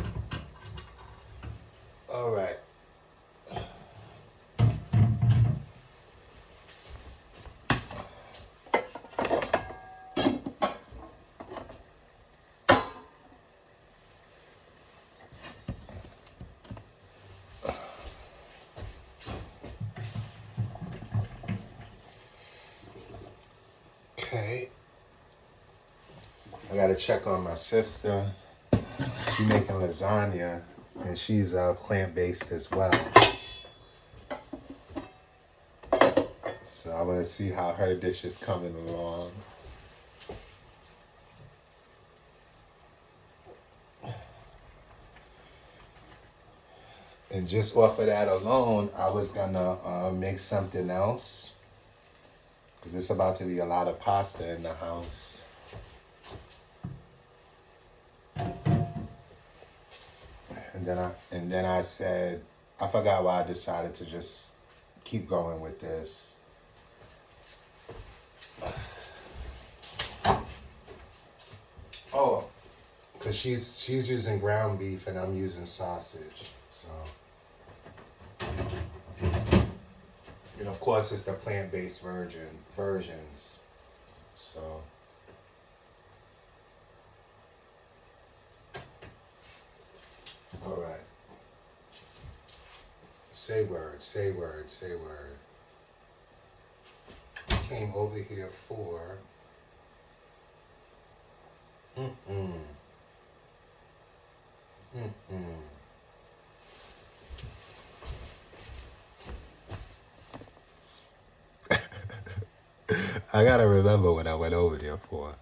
All right. Okay. I gotta check on my sister. She's making lasagna, and she's plant-based as well. So I want to see how her dish is coming along. And just off of that alone, I was gonna make something else, because it's about to be a lot of pasta in the house. And then I said, I forgot why I decided to just keep going with this. Oh, because she's using ground beef and I'm using sausage. So, and of course it's the plant-based versions. So Say word, say word, say word. I came over here for... Mm-mm. Mm-mm. I gotta remember what I went over there for.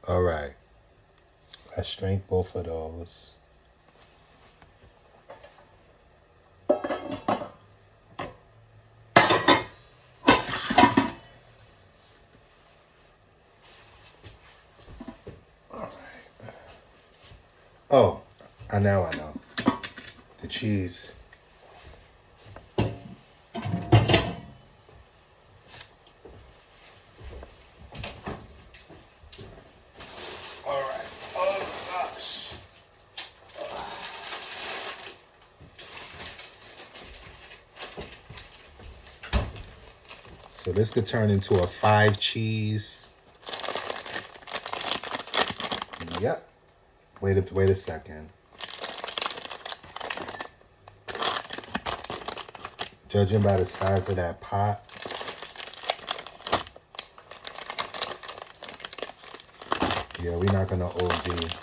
All right. Let's drink both of those. All right. Oh, now I know. The cheese. All right. Oh gosh. So this could turn into a 5 cheese. Yep. Wait a second. Judging by the size of that pot, yeah, we're not gonna OD.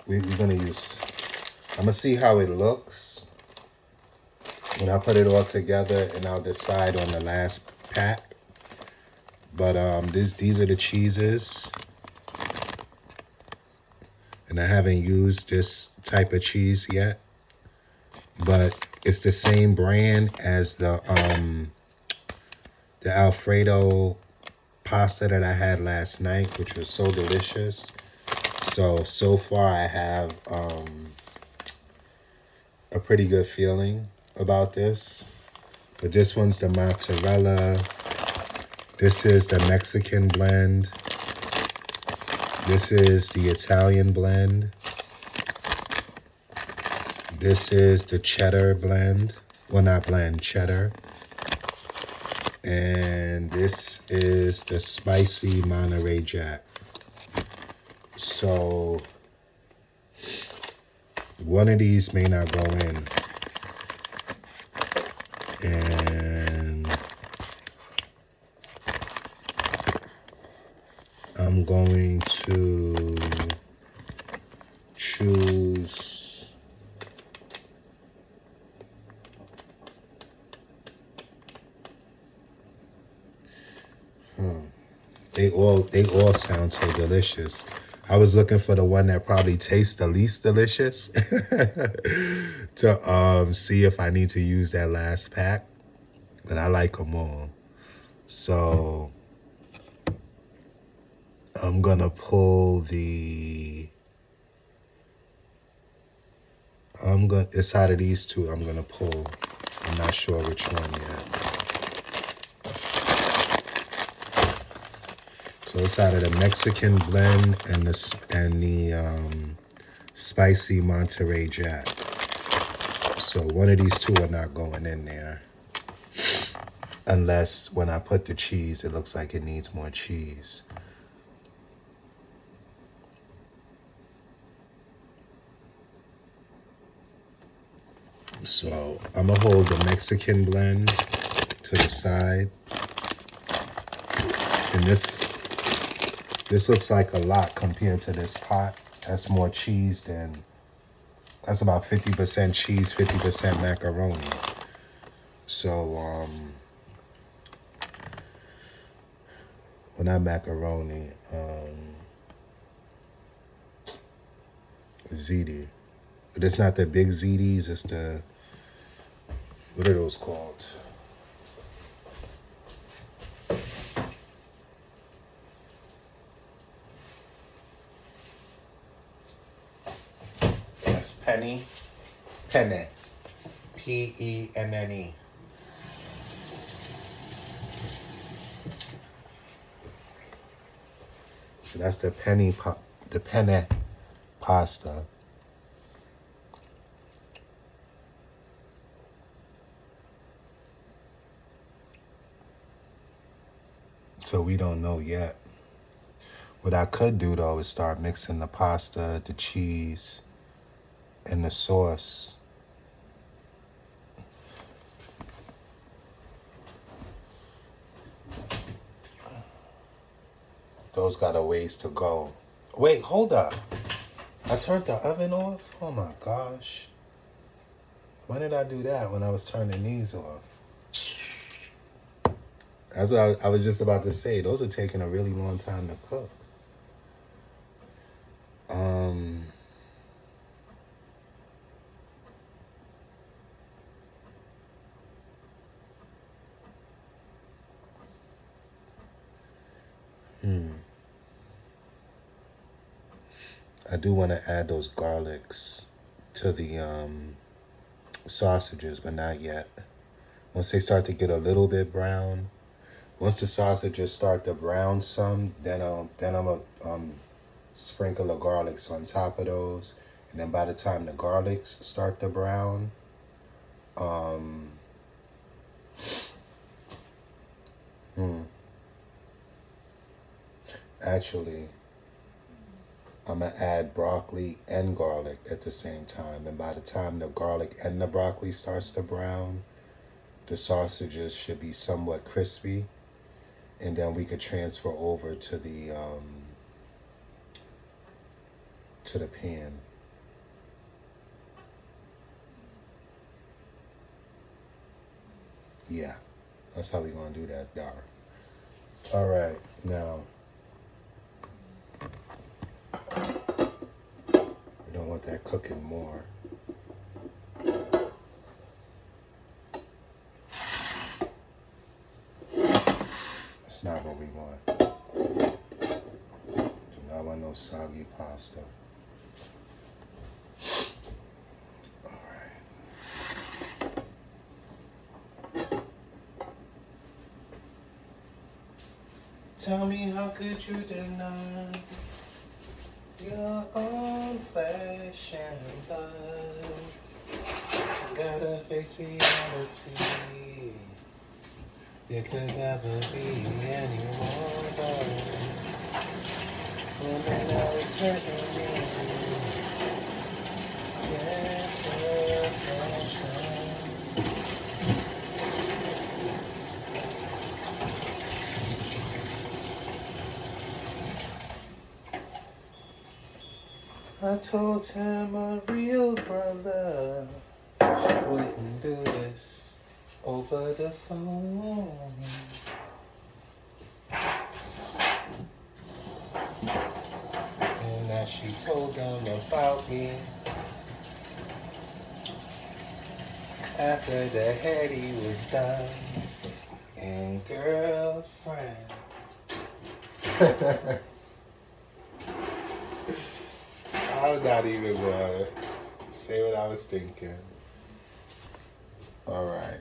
We're gonna use. I'm gonna see how it looks when I put it all together, and I'll decide on the last pack. But these are the cheeses, and I haven't used this type of cheese yet. But it's the same brand as the Alfredo pasta that I had last night, which was so delicious. So far I have a pretty good feeling about this. But this one's the mozzarella. This is the Mexican blend. This is the Italian blend. This is the cheddar blend. Well, not blend, cheddar. And this is the spicy Monterey Jack. So one of these may not go in. And I'm going to choose they all sound so delicious. I was looking for the one that probably tastes the least delicious to see if I need to use that last pack. But I like them all. So I'm gonna pull it's out of these two I'm gonna pull. I'm not sure which one yet. So it's out of the Mexican blend and the spicy Monterey Jack. So one of these two are not going in there. Unless when I put the cheese, it looks like it needs more cheese. So I'm gonna hold the Mexican blend to the side. And this looks like a lot compared to this pot. That's more cheese than, that's about 50% cheese, 50% macaroni. So, well, not macaroni, ziti. But it's not the big zitis, it's the, what are those called? That's Penne. Penne. P-E-N-N-E. So that's the penne pasta. So we don't know yet. What I could do though is start mixing the pasta, the cheese, and the sauce Those got a ways to go. Wait, hold up. I turned the oven off? Oh my gosh. When did I do that when I was turning these off? That's what I was just about to say. Those are taking a really long time to cook. I do want to add those garlics to the sausages, but not yet. Once they start to get a little bit brown, once the sausages start to brown some, then I'm gonna sprinkle the garlics on top of those, and then by the time the garlics start to brown, actually, I'm gonna add broccoli and garlic at the same time, and by the time the garlic and the broccoli starts to brown, the sausages should be somewhat crispy, and then we could transfer over to the pan. Yeah, that's how we gonna do that, Dar. All right, now we don't want that cooking more. That's not what we want. Do not want no soggy pasta. Tell me, how could you deny your own flesh and blood? You gotta face reality. There could never be any more love. When I was hurting you, yes, your passion. I told him a real brother wouldn't do this over the phone. And as she told him about me, after the heady was done, and girlfriend. I'm not even gonna say what I was thinking. All right.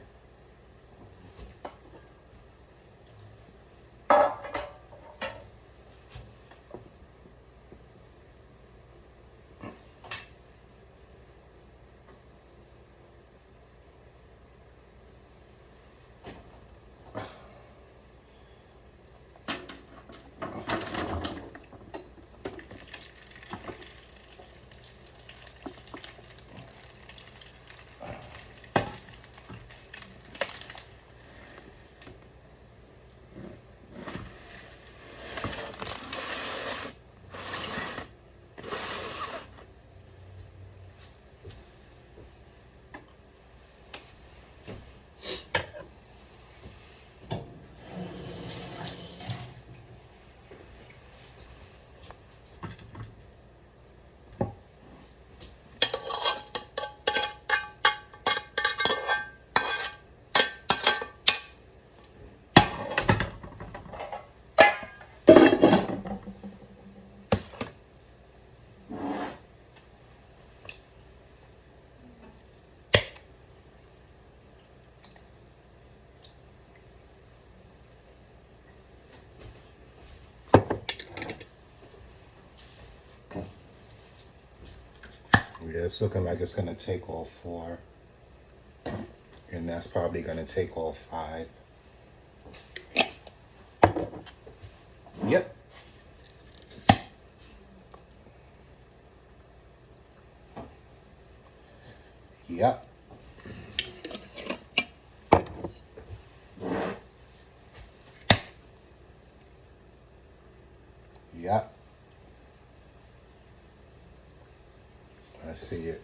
Yeah, it's looking like it's gonna take all 4, and that's probably gonna take all 5. Yep. Yep. see it.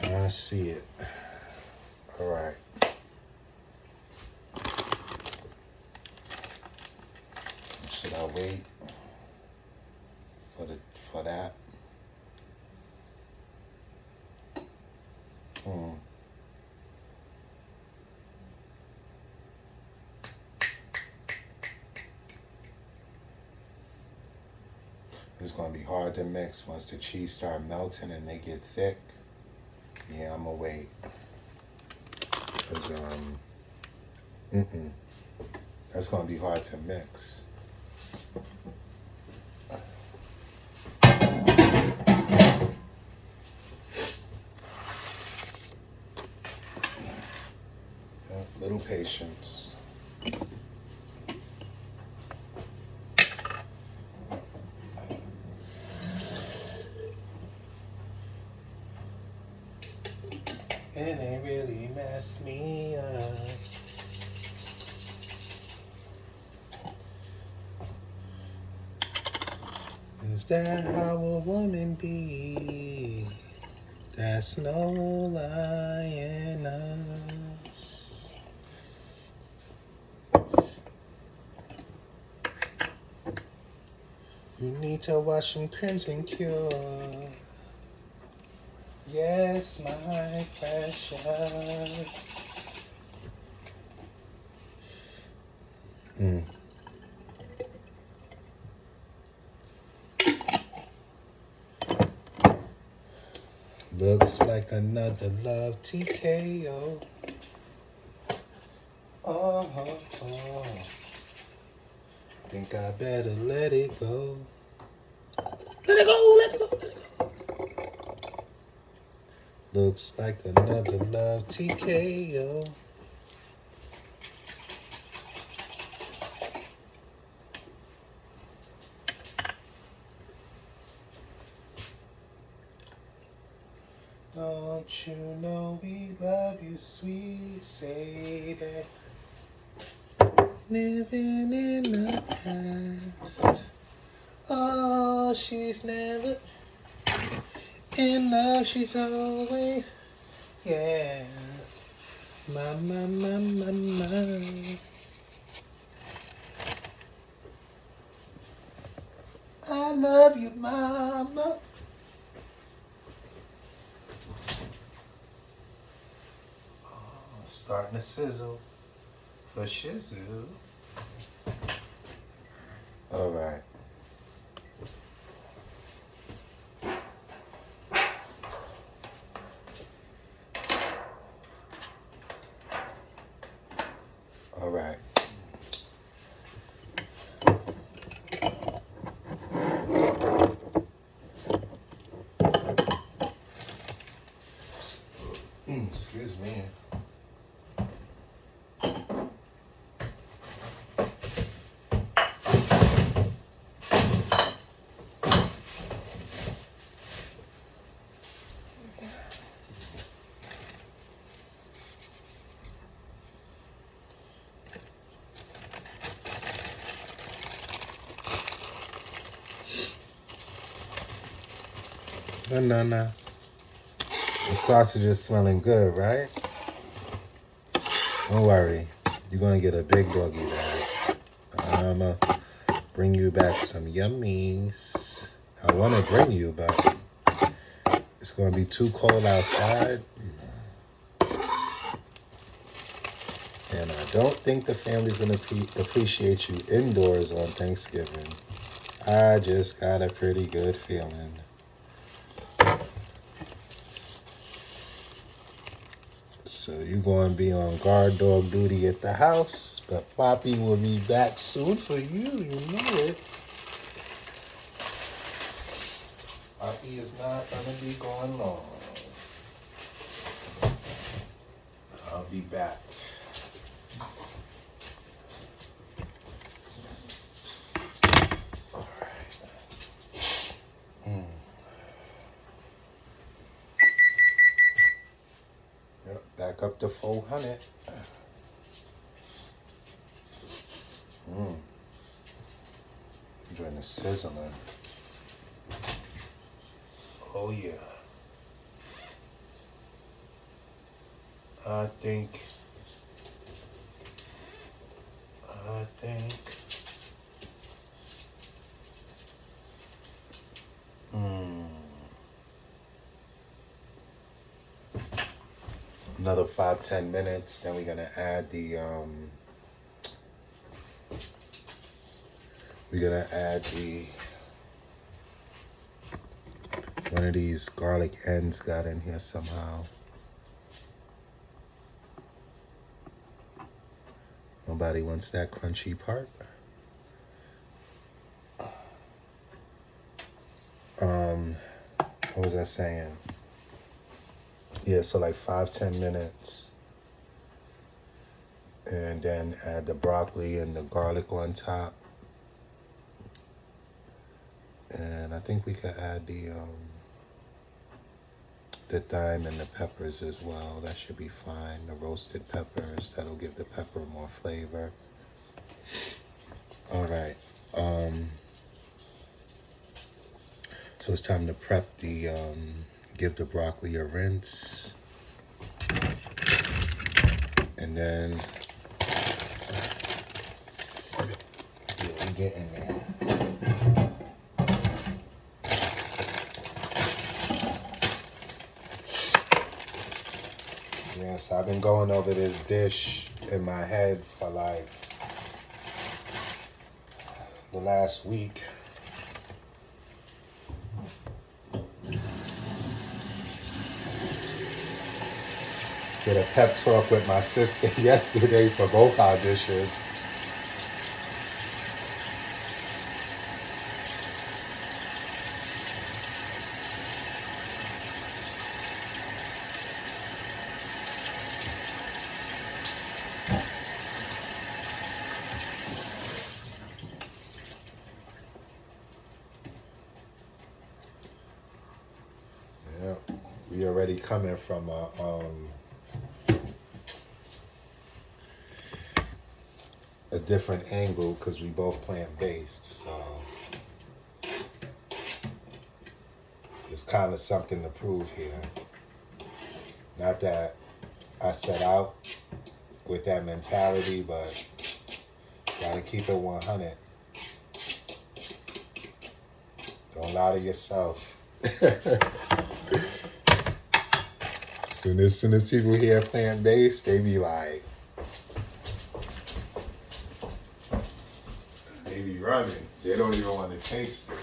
I see it. All right. Should I wait for that? It's gonna be hard to mix once the cheese start melting and they get thick. Yeah, I'm gonna wait. Cause that's gonna be hard to mix. Little patience. And it really messed me up. Is that how a woman be? That's no lying us. You need to watch some Crimson Cure. Yes, my precious. Looks like another love TKO. Oh. Think I better let it go. Let it go, let it go, let it go. Looks like another love TKO. Don't you know we love you, sweet Sadie? Living in the past. Oh, she's never in love, she's always, yeah. My. I love you, mama. Starting to sizzle for shizzle. All right. All right. Excuse me. No. The sausage is smelling good, right? Don't worry. You're going to get a big doggy bag. I'ma bring you back some yummies. I want to bring you, but it's going to be too cold outside. And I don't think the family's going to appreciate you indoors on Thanksgiving. I just got a pretty good feeling. So you're going to be on guard dog duty at the house, but Poppy will be back soon for you. You know it. Poppy is not going to be going long. I'll be back. All right. Yep, back up to 400. Enjoying the sizzling. Oh yeah. I think. Hmm. Another 5-10 minutes. Then we're gonna add the one of these garlic ends got in here somehow. Nobody wants that crunchy part. What was I saying? Yeah, so like 5-10 minutes. And then add the broccoli and the garlic on top. And I think we could add the thyme and the peppers as well. That should be fine. The roasted peppers, that'll give the pepper more flavor. All right. So it's time to prep the, give the broccoli a rinse. And then, yeah, we get in there. Yes, I've been going over this dish in my head for like the last week. Did a pep talk with my sister yesterday for both our dishes. Yeah, we already coming from a different angle because we both plant-based, so it's kind of something to prove here. Not that I set out with that mentality, but gotta keep it 100. Don't lie to yourself. Soon as people hear plant-based, they be like, they be running. They don't even want to taste it.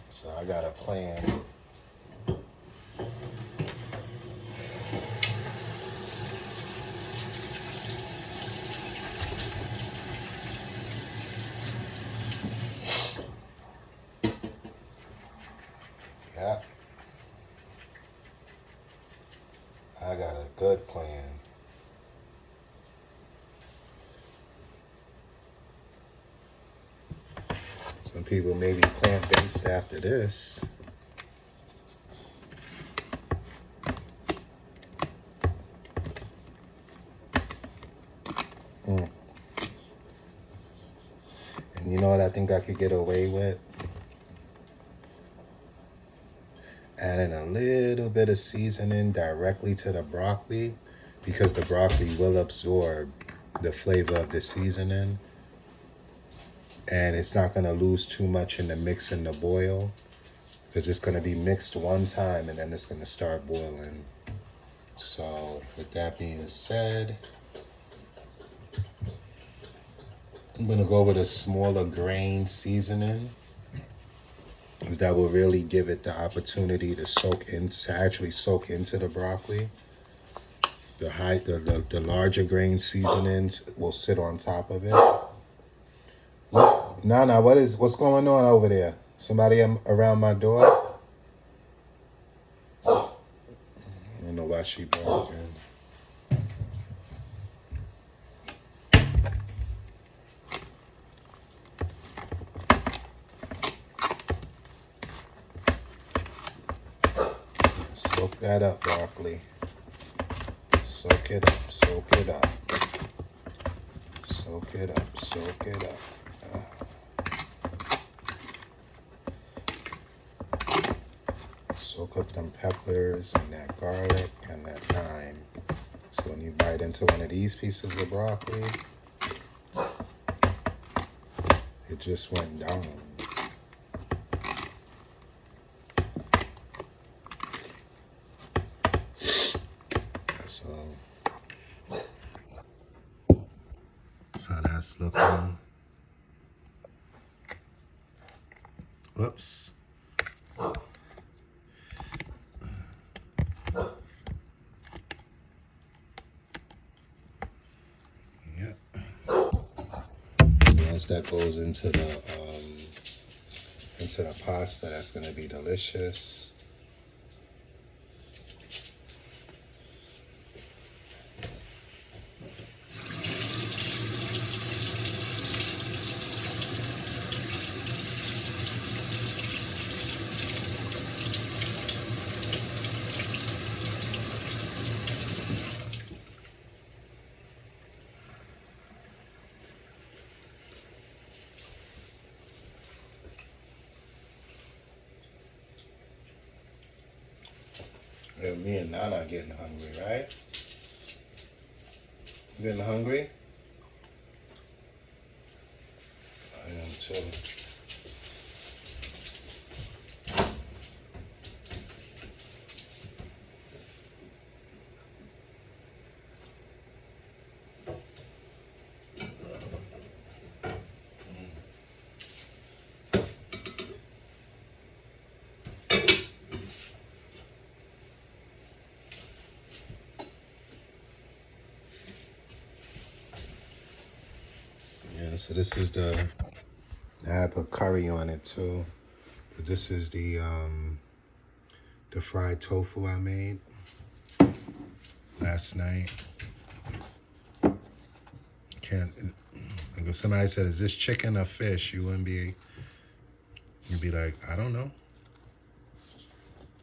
So I got a plan. Yeah. I got a good plan. Some people may be plant-based after this. And you know what I think I could get away with? Adding a little bit of seasoning directly to the broccoli, because the broccoli will absorb the flavor of the seasoning, and it's not going to lose too much in the mix and the boil, because it's going to be mixed one time and then it's going to start boiling. So with that being said, I'm going to go with a smaller grain seasoning, because that will really give it the opportunity to actually soak into the broccoli. The larger grain seasonings will sit on top of it. Nana, what's going on over there? Somebody around my door? I don't know why she broke in. Soak that up, broccoli. Soak it up, soak it up. Soak it up, soak it up. Soak up them peppers and that garlic and that thyme. So when you bite into one of these pieces of broccoli, it just went down. So that's looking. Whoops. Yep. So once that goes into the pasta, that's gonna be delicious. Yeah, me and Nana getting hungry, right? You getting hungry? I am too. Yeah, so this is I put curry on it too. But this is the fried tofu I made last night. If somebody said, "Is this chicken or fish?" You'd be like, "I don't know."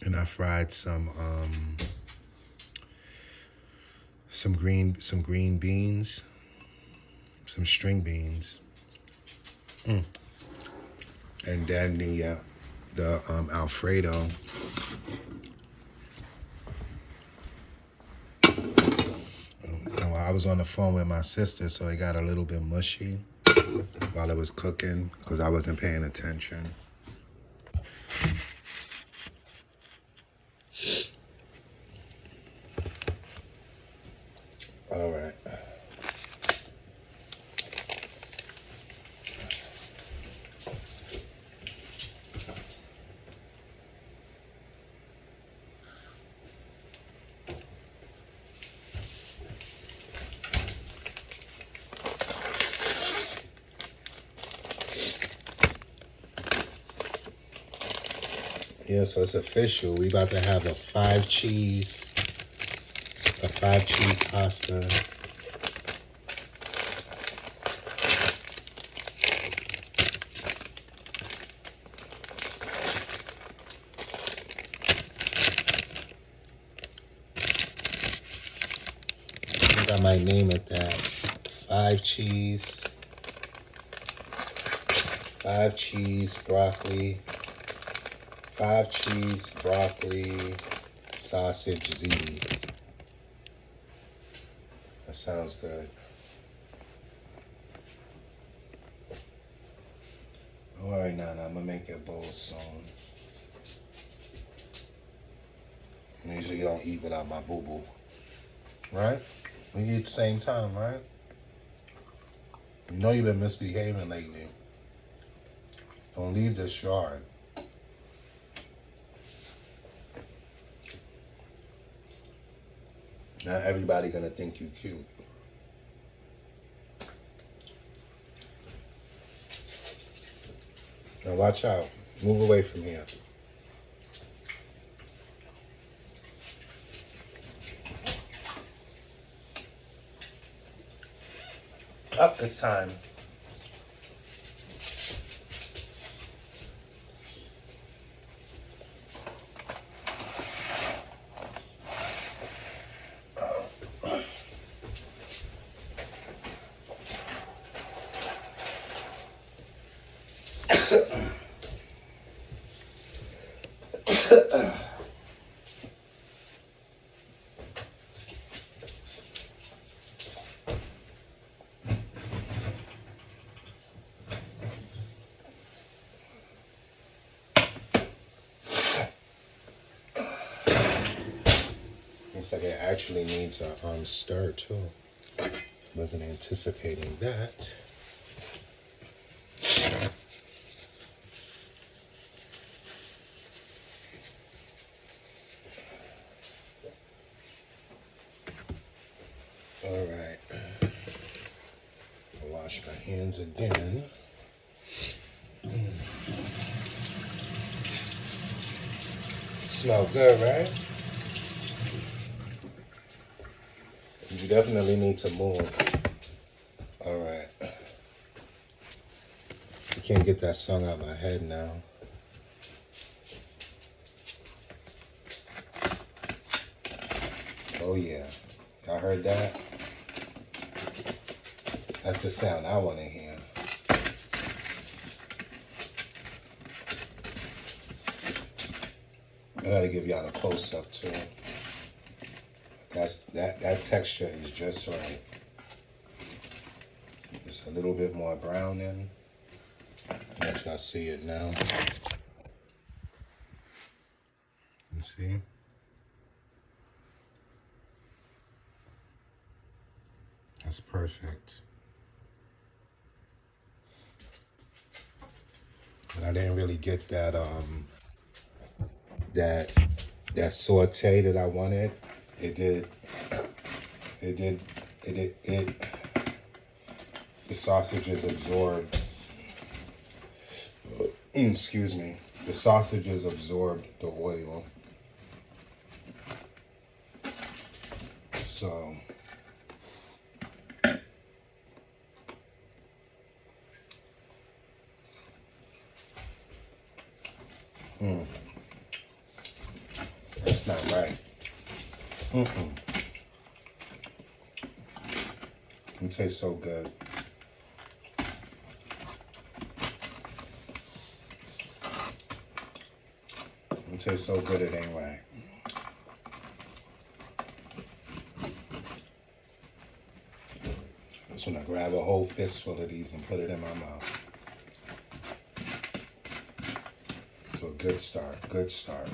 And I fried some green beans, some string beans, and then the Alfredo. And while I was on the phone with my sister, so it got a little bit mushy while it was cooking because I wasn't paying attention. All right. Yeah, so it's official. We about to have a five cheese pasta. I think I might name it that. Five cheese broccoli. 5 cheese broccoli sausage ziti. That sounds good. All right, now I'm gonna make your bowl soon. Usually you don't eat without my boo-boo, right? We eat at the same time, right? You know you've been misbehaving lately. Don't leave this yard. Not everybody gonna think you cute. Now watch out. Move away from here. Up this time. Looks like it actually needs a stir too. Wasn't anticipating that. All right. I'll wash my hands again. Smell good, right? You definitely need to move. All right. I can't get that song out of my head now. Oh yeah. Y'all heard that? That's the sound I want to hear. I gotta give y'all a close up too. That texture is just right. Just a little bit more browning. Let y'all see it now. You see? That's perfect. But I didn't really get that that saute that I wanted. The sausages absorbed. Excuse me. The sausages absorbed the oil. So that's not right. It tastes so good. It tastes so good it ain't right. I'm just gonna grab a whole fistful of these and put it in my mouth. So a good start, good start.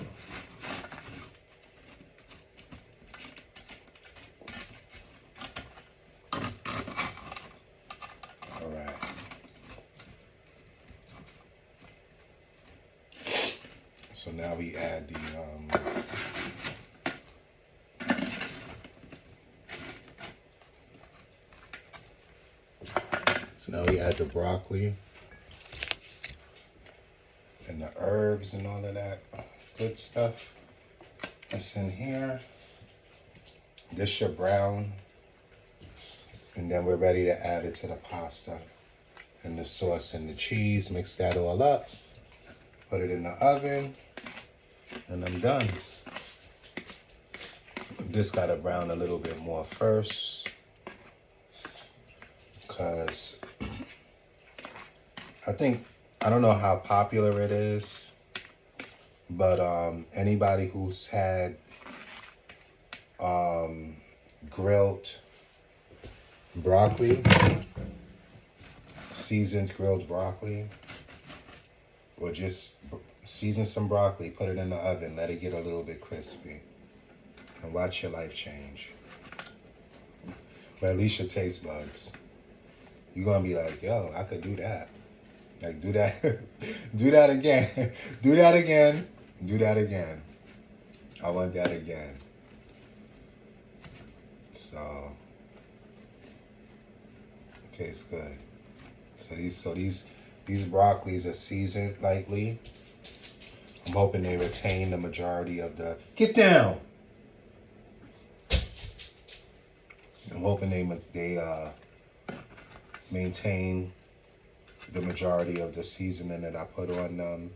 All right. So now we add the broccoli and the herbs and all of that good stuff that's in here. This should brown, and then we're ready to add it to the pasta and the sauce and the cheese. Mix that all up, put it in the oven, and I'm done. This gotta brown a little bit more first, because I don't know how popular it is, but anybody who's had grilled broccoli, seasoned grilled broccoli, or just season some broccoli, put it in the oven, let it get a little bit crispy, and watch your life change. Or at least your taste buds. You're gonna be like, yo, I could do that. Like, do that, do that again, do that again, do that again. I want that again. So, it tastes good. So these broccolis are seasoned lightly. I'm hoping they retain the majority of the, get down. I'm hoping they maintain the majority of the seasoning that I put on them.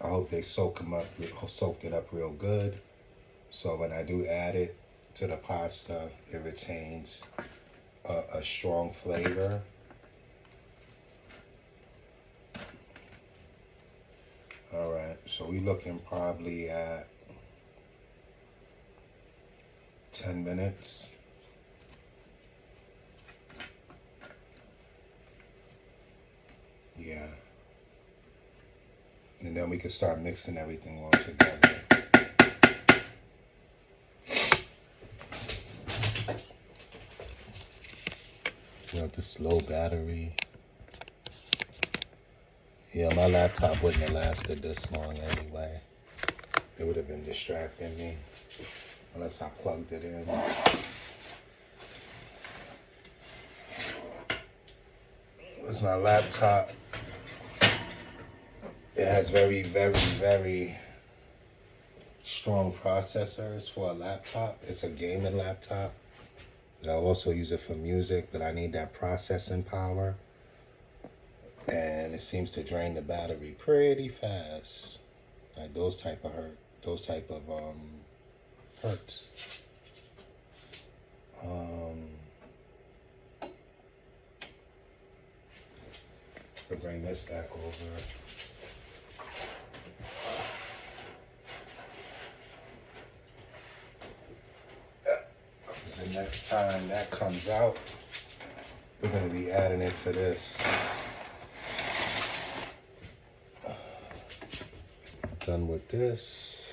I hope they soaked it up real good. So when I do add it to the pasta, it retains a strong flavor. All right, so we looking probably at 10 minutes. Yeah. And then we can start mixing everything all together. Got this low battery. Yeah, my laptop wouldn't have lasted this long anyway. It would have been distracting me unless I plugged it in. It's my laptop. It has very, very, very strong processors for a laptop. It's a gaming laptop. I also use it for music, but I need that processing power. And it seems to drain the battery pretty fast. Like those type of hertz. We'll bring this back over. The next time that comes out, we're going to be adding it to this. Done with this.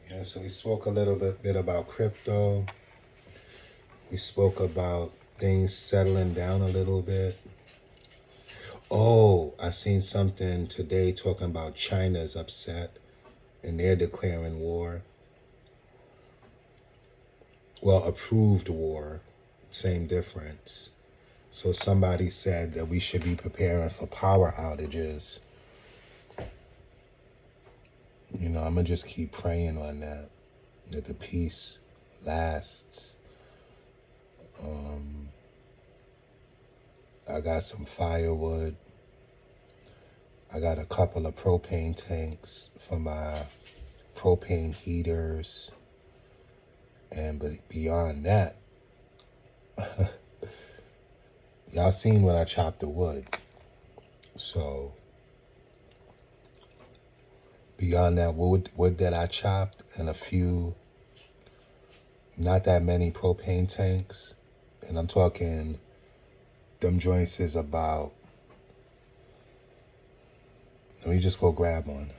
Yeah, so we spoke a little bit about crypto. We spoke about things settling down a little bit. Oh, I seen something today talking about China's upset and they're declaring war. Well, approved war, same difference. So somebody said that we should be preparing for power outages. You know, I'm going to just keep praying on that the peace lasts. I got some firewood. I got a couple of propane tanks for my propane heaters. But beyond that, y'all seen when I chopped the wood. So beyond that wood that I chopped and a few, not that many propane tanks, and I'm talking them joints is about, let me just go grab one.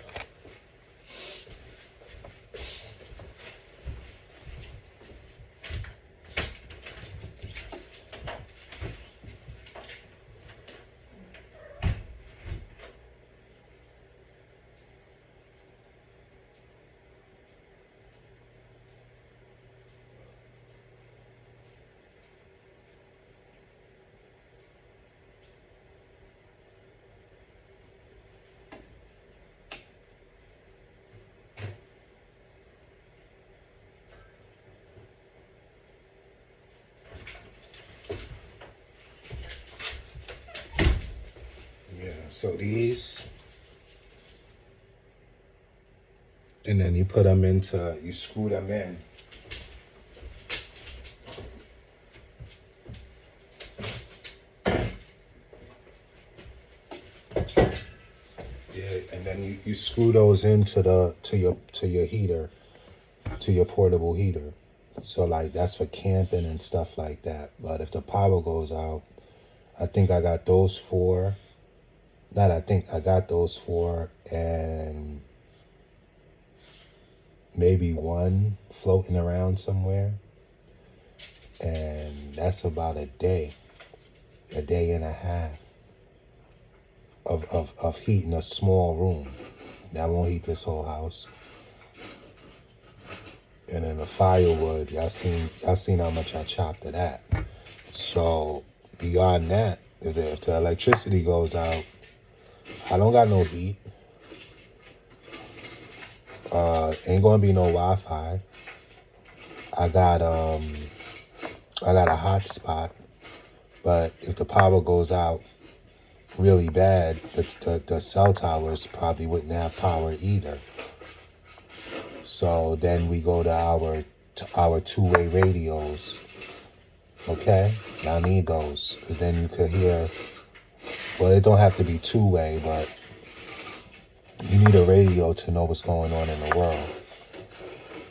So these, and then you put them into, you screw them in. Yeah, and then you screw those into your heater, to your portable heater. So like that's for camping and stuff like that. But if the power goes out, I think I got those four. I got those four and maybe one floating around somewhere. And that's about a day and a half of heating a small room. That won't heat this whole house. And then the firewood, y'all seen how much I chopped of that. So beyond that, if the electricity goes out, I don't got no heat. Ain't gonna be no Wi-Fi. I got a hotspot, but if the power goes out really bad, the cell towers probably wouldn't have power either. So then we go to our two-way radios, Okay? Y'all need those. Because then you could hear, well, it don't have to be two-way, but you need a radio to know what's going on in the world,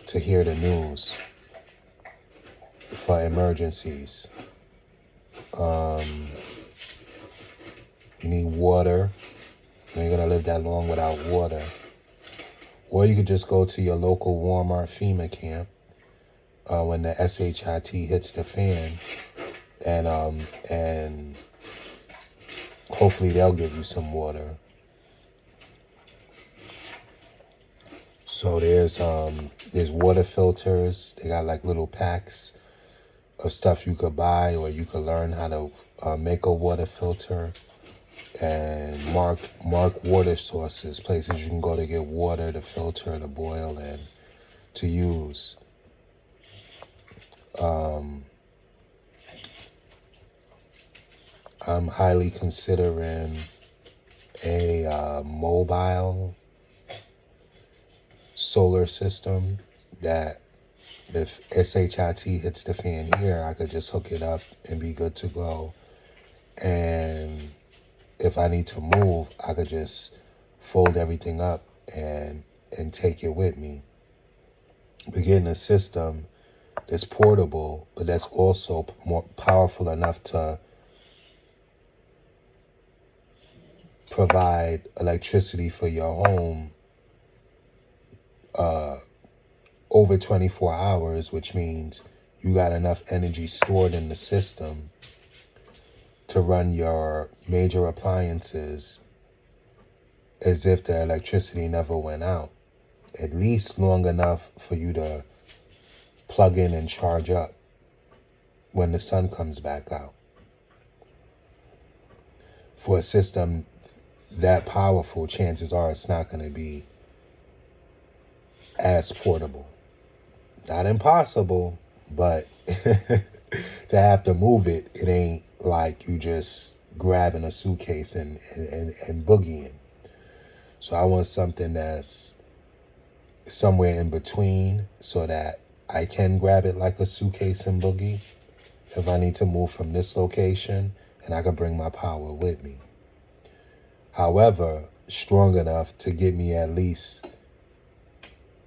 to hear the news for emergencies. You need water. You ain't gonna live that long without water. Or you could just go to your local Walmart FEMA camp when the SHIT hits the fan, and hopefully they'll give you some water. So there's water filters. They got like little packs of stuff you could buy, or you could learn how to make a water filter, and mark water sources, places you can go to get water to filter, to boil, and to use. I'm highly considering a mobile solar system that if SHIT hits the fan here, I could just hook it up and be good to go. And if I need to move, I could just fold everything up and take it with me. But getting a system that's portable, but that's also more powerful enough to provide electricity for your home over 24 hours, which means you got enough energy stored in the system to run your major appliances as if the electricity never went out. At least long enough for you to plug in and charge up when the sun comes back out. For a system that powerful, chances are it's not going to be as portable. Not impossible, but to have to move it, it ain't like you just grabbing a suitcase and boogieing. So I want something that's somewhere in between so that I can grab it like a suitcase and boogie if I need to move from this location, and I can bring my power with me. However, strong enough to get me at least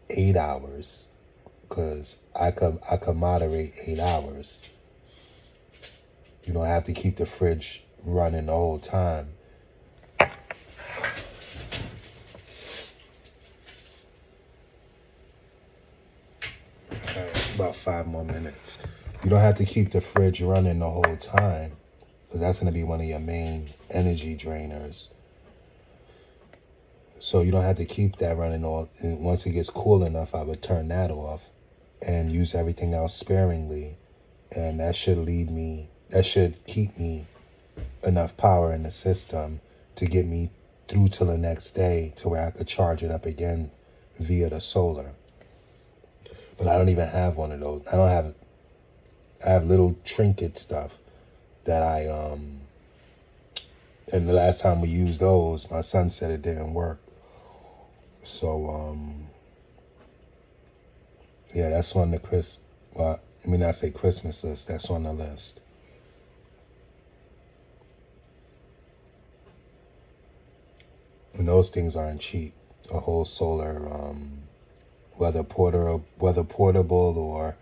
8 hours, because I could moderate 8 hours. You don't have to keep the fridge running the whole time. About 5 more minutes. You don't have to keep the fridge running the whole time, because that's going to be one of your main energy drainers. So you don't have to keep that running all. And once it gets cool enough, I would turn that off and use everything else sparingly. And that should keep me enough power in the system to get me through till the next day to where I could charge it up again via the solar. But I don't even have one of those. I have little trinket stuff that and the last time we used those, my son said it didn't work. So, yeah, that's on the Christmas list. That's on the list. And those things aren't cheap. A whole solar, whether portable or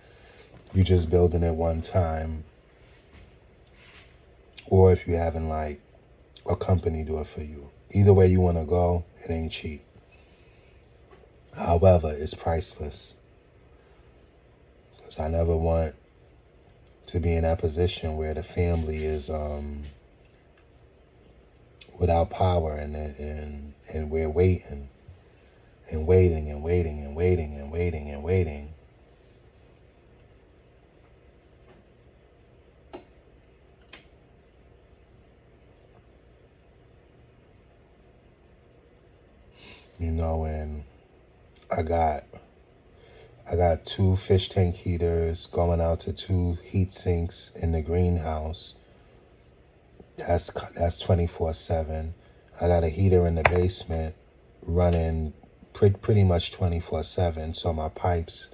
you just building it one time, or if you're having like a company do it for you. Either way you want to go, it ain't cheap. However, it's priceless. Because I never want to be in that position where the family is without power and we're waiting and waiting and waiting and waiting and waiting and waiting. You know, and I got 2 fish tank heaters going out to 2 heat sinks in the greenhouse. That's 24/7. I got a heater in the basement running pretty much 24/7, so my pipes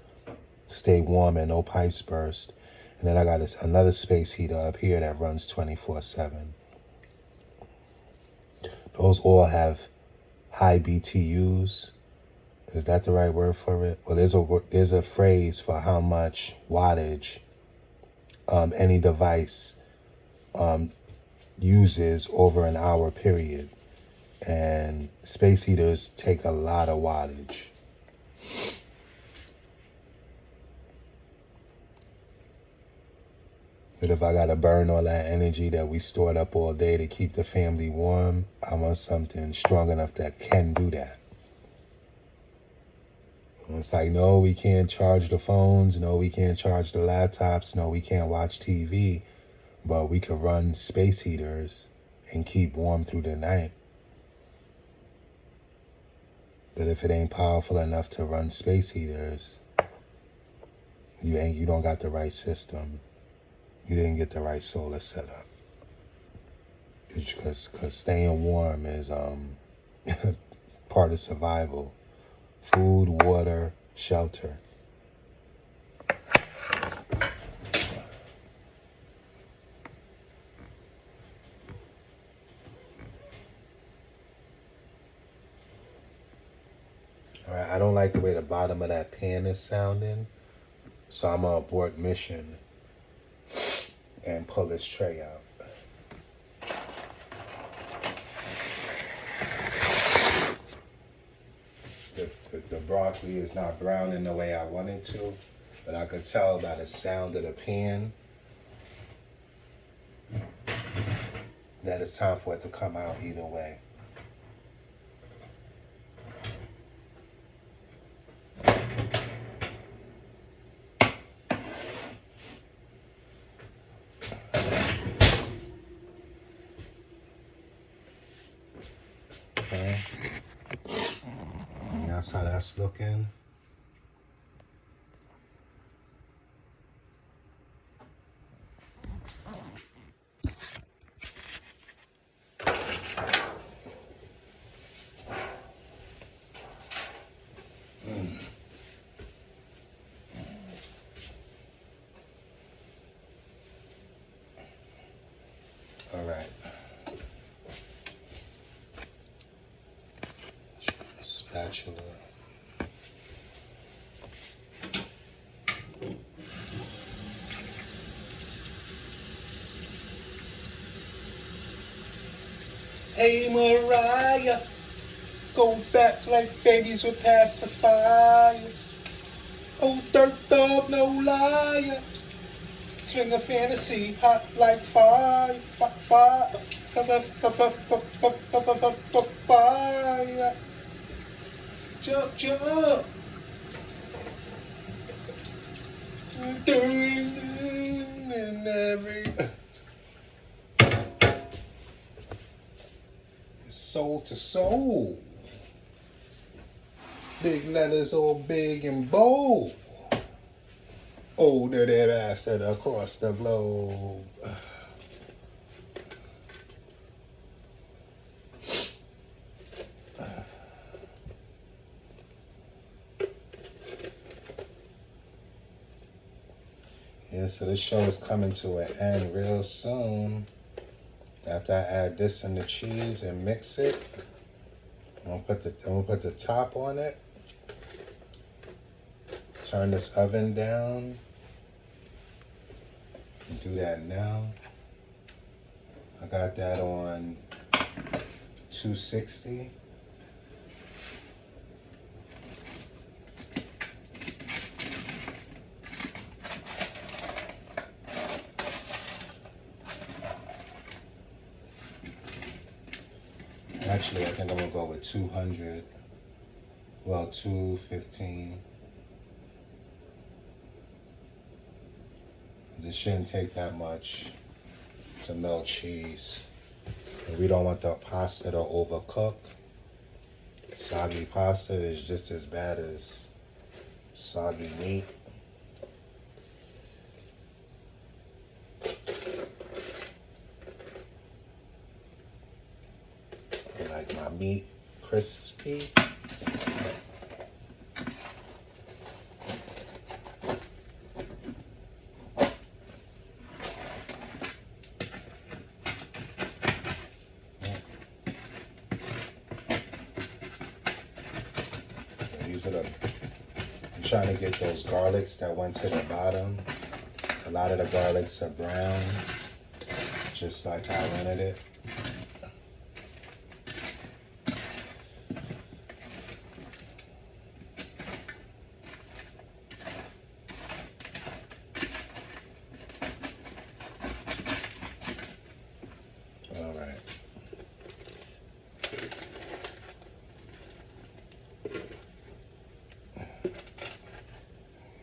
stay warm and no pipes burst. And then I got another space heater up here that runs 24/7. Those all have high BTUs. Is that the right word for it? Well, there's a phrase for how much wattage any device uses over an hour period. And space heaters take a lot of wattage. But if I gotta burn all that energy that we stored up all day to keep the family warm, I want something strong enough that can do that. And it's like, no, we can't charge the phones. No, we can't charge the laptops. No, we can't watch TV. But we could run space heaters and keep warm through the night. But if it ain't powerful enough to run space heaters, you don't got the right system. You didn't get the right solar setup. Because staying warm is part of survival. Food, water, shelter. All right, I don't like the way the bottom of that pan is sounding, so I'm gonna abort mission and pull this tray out. The broccoli is not browning the way I want it to, but I could tell by the sound of the pan that it's time for it to come out either way. Okay. And that's how that's looking. All right. Spatula. Hey Mariah, go back like babies with pacifiers. Oh, dirt dog, no liar. Swing a fantasy, hot like fire, fire, fire. Jump, jump. And every soul to soul. Big letters all big and bold. Older that bastard across the globe. Yeah, so this show is coming to an end real soon. After I add this and the cheese and mix it, I'm gonna put the top on it. Turn this oven down. Do that now. I got that on 260. Actually, I think I'm gonna go with 200. Well, 215. It shouldn't take that much to melt cheese. And we don't want the pasta to overcook. Soggy pasta is just as bad as soggy meat. I like my meat crispy. trying to get those garlics that went to the bottom. A lot of the garlics are brown, just like I wanted it. All right.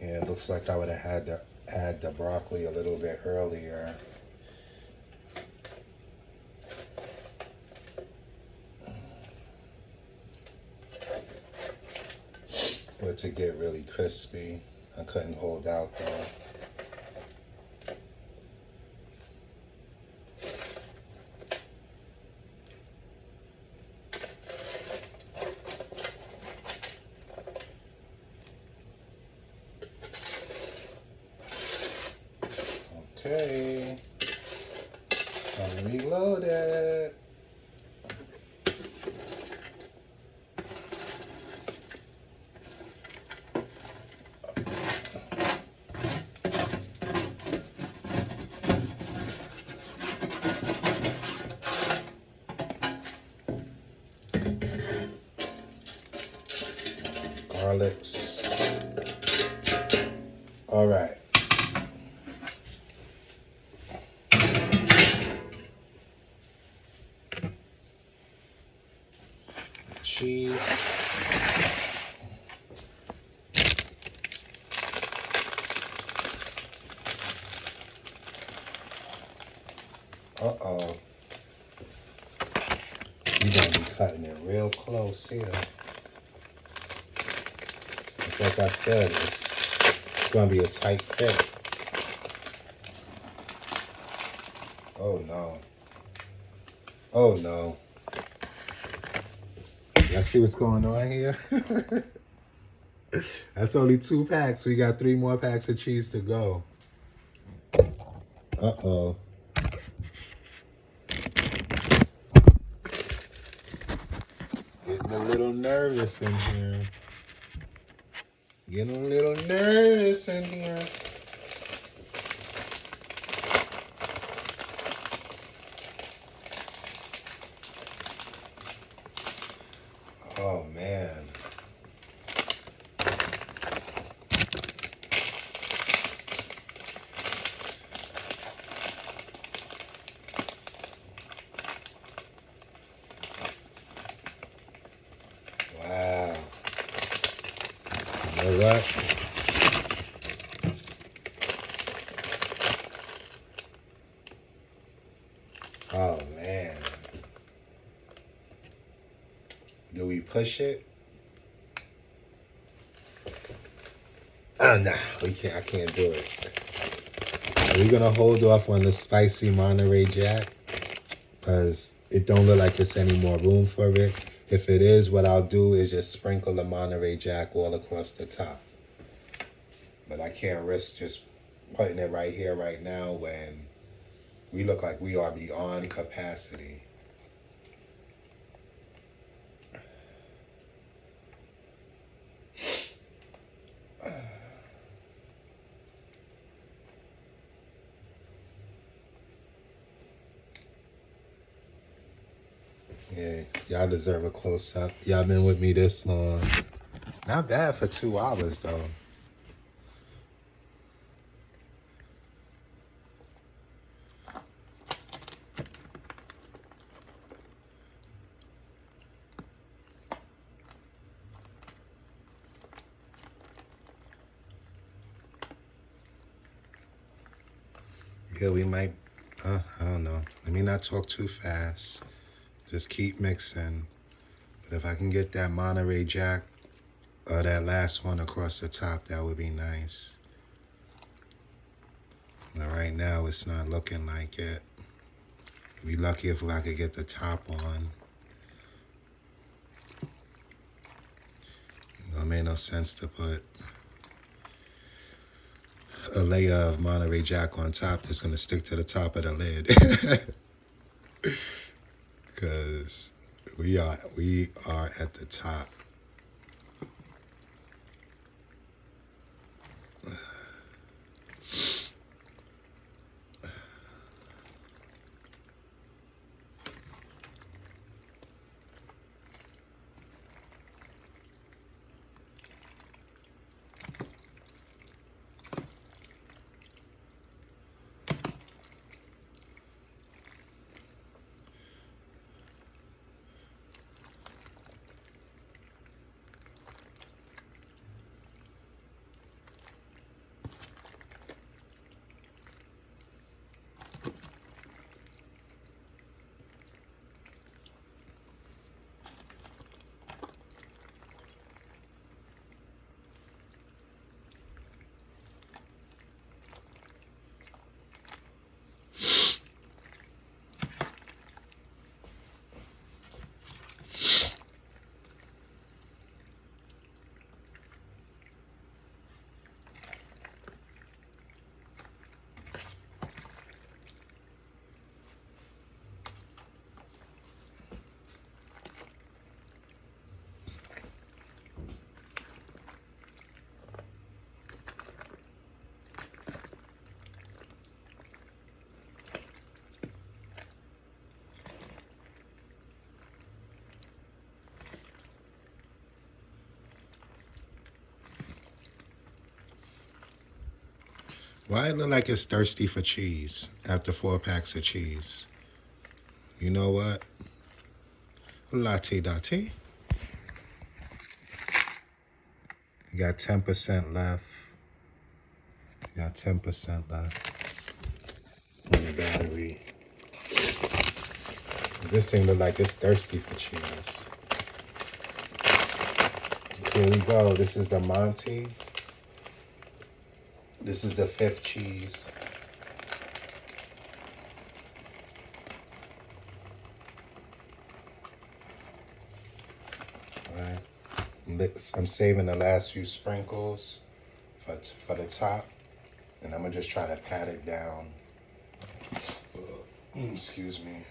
Yeah, it looks like I would have had to add the broccoli a little bit earlier. But to get really crispy, I couldn't hold out though. Okay, I'm reloaded. Garlics. All right. Cheese. Uh-oh. You're gonna be cutting it real close here. It's like I said, it's gonna be a tight fit. Oh no. Oh no. Y'all see what's going on here? That's only 2 packs. We got 3 more packs of cheese to go. Uh-oh. Getting a little nervous in here. Getting a little nervous in here. Oh, man. Wow. You know what? Oh, man. Do we push it? Oh, nah. We can't. I can't do it. Are we going to hold off on the spicy Monterey Jack? Because it don't look like there's any more room for it. If it is, what I'll do is just sprinkle the Monterey Jack all across the top. But I can't risk just putting it right here, right now, when we look like we are beyond capacity. Yeah, y'all deserve a close-up. Y'all been with me this long. Not bad for 2 hours, though. Yeah, we might, I don't know. Let me not talk too fast. Just keep mixing. But if I can get that Monterey Jack or that last one across the top, that would be nice. But right now, it's not looking like it. I'd be lucky if I could get the top on. It made no sense to put a layer of Monterey Jack on top that's going to stick to the top of the lid. Because we are at the top. Why it look like it's thirsty for cheese after 4 packs of cheese? You know what? Latte latte. You got 10% left. You got 10% left on the battery. This thing look like it's thirsty for cheese. Here we go. This is the Monty. This is the 5th cheese. All right. I'm saving the last few sprinkles for the top. And I'm going to just try to pat it down. Excuse me.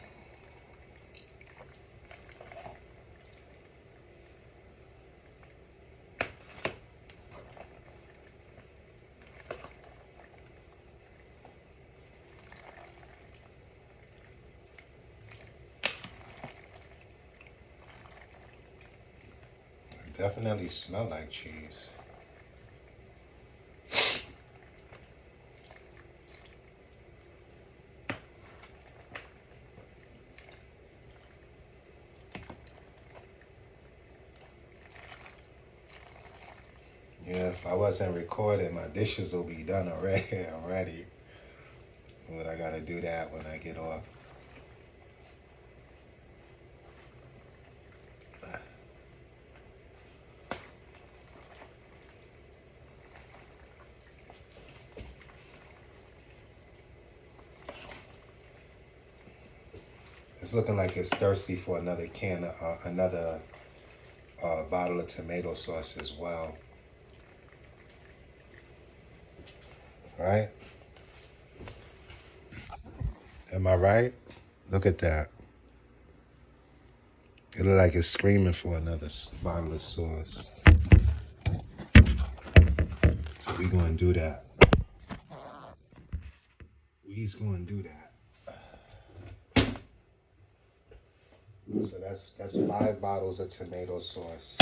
Definitely smell like cheese. Yeah, if I wasn't recording, my dishes will be done already. But I gotta do that when I get off. It's looking like it's thirsty for another can, another bottle of tomato sauce as well. Right? Am I right? Look at that. It look like it's screaming for another bottle of sauce. So we gonna do that. We's gonna do that. So that's 5 bottles of tomato sauce.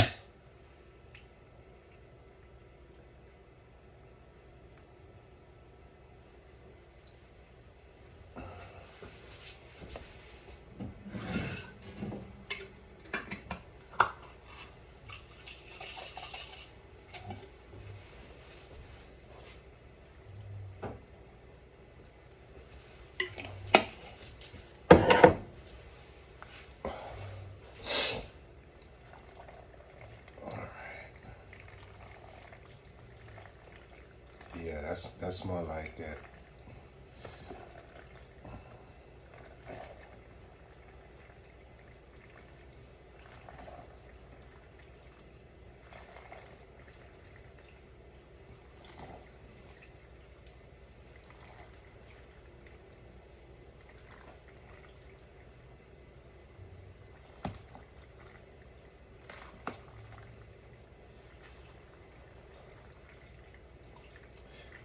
Yeah, that's more like it.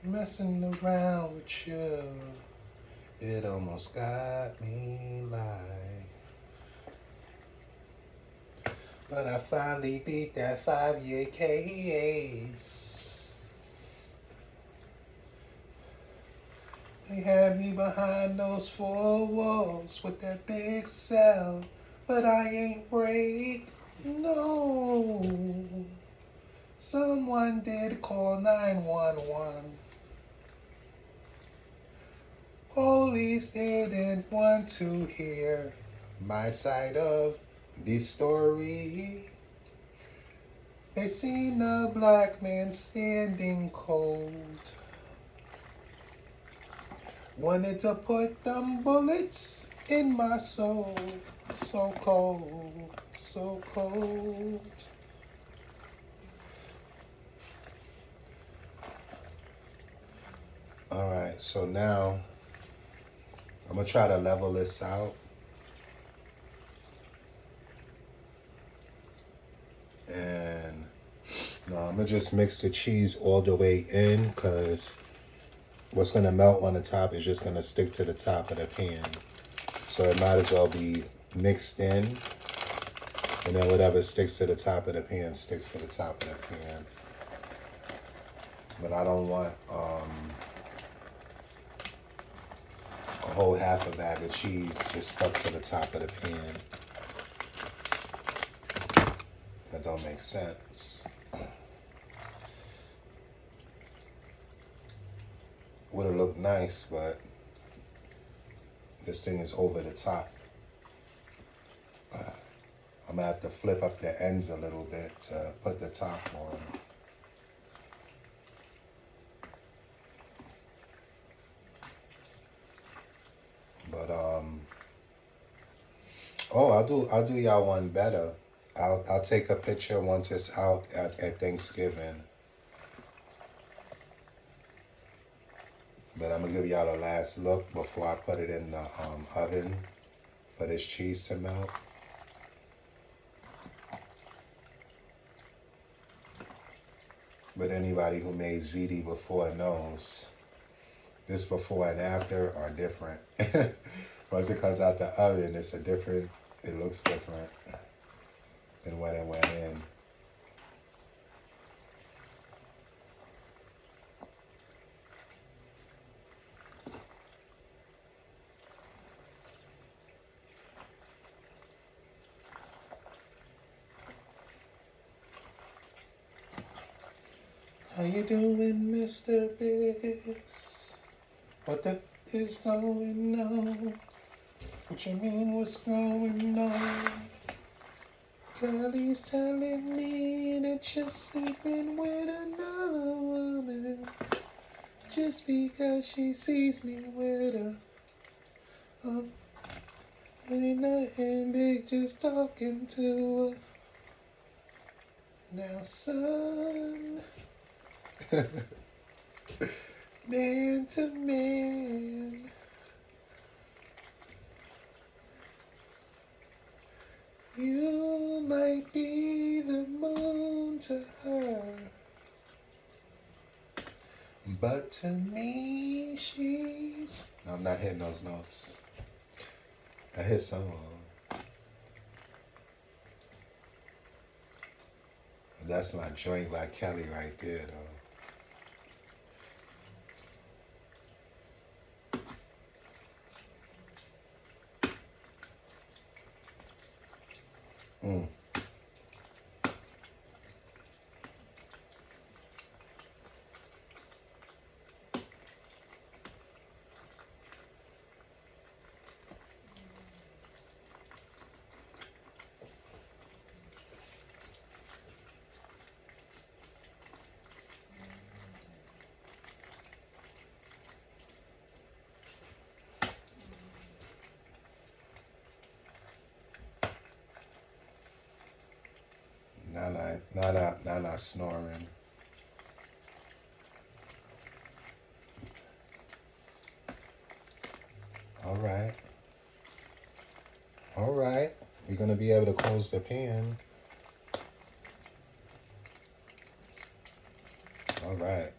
Messing around with you, it almost got me live. But I finally beat that 5-year case. They had me behind those 4 walls with that big cell, but I ain't break, no. Someone did call 911. Police didn't want to hear my side of the story. They seen a black man standing cold. Wanted to put them bullets in my soul. So cold, so cold. All right, so now I'm gonna try to level this out. And no, I'm gonna just mix the cheese all the way in, because what's gonna melt on the top is just gonna stick to the top of the pan. So it might as well be mixed in, and then whatever sticks to the top of the pan sticks to the top of the pan. But I don't want a whole half a bag of cheese just stuck to the top of the pan. That don't make sense. Would have looked nice, but this thing is over the top. I'm gonna have to flip up the ends a little bit to put the top on. But oh, I'll do y'all one better. I'll take a picture once it's out at Thanksgiving. But I'm gonna give y'all a last look before I put it in the oven for this cheese to melt. But anybody who made ziti before knows this before and after are different. Once it comes out the oven, it looks different than when it went in. How you doing, Mr. Biggs? What the is going on? What you mean, what's going on? Kelly's telling me that you're sleeping with another woman just because she sees me with her. Ain't nothing big, just talking to her. Now, son. Man to man, you might be the moon to her, but to me she's... I'm not hitting those notes. I hit some of them. That's my joint by Kelly right there, though. Mm. Not snoring. All right. All right. You're going to be able to close the pan. All right.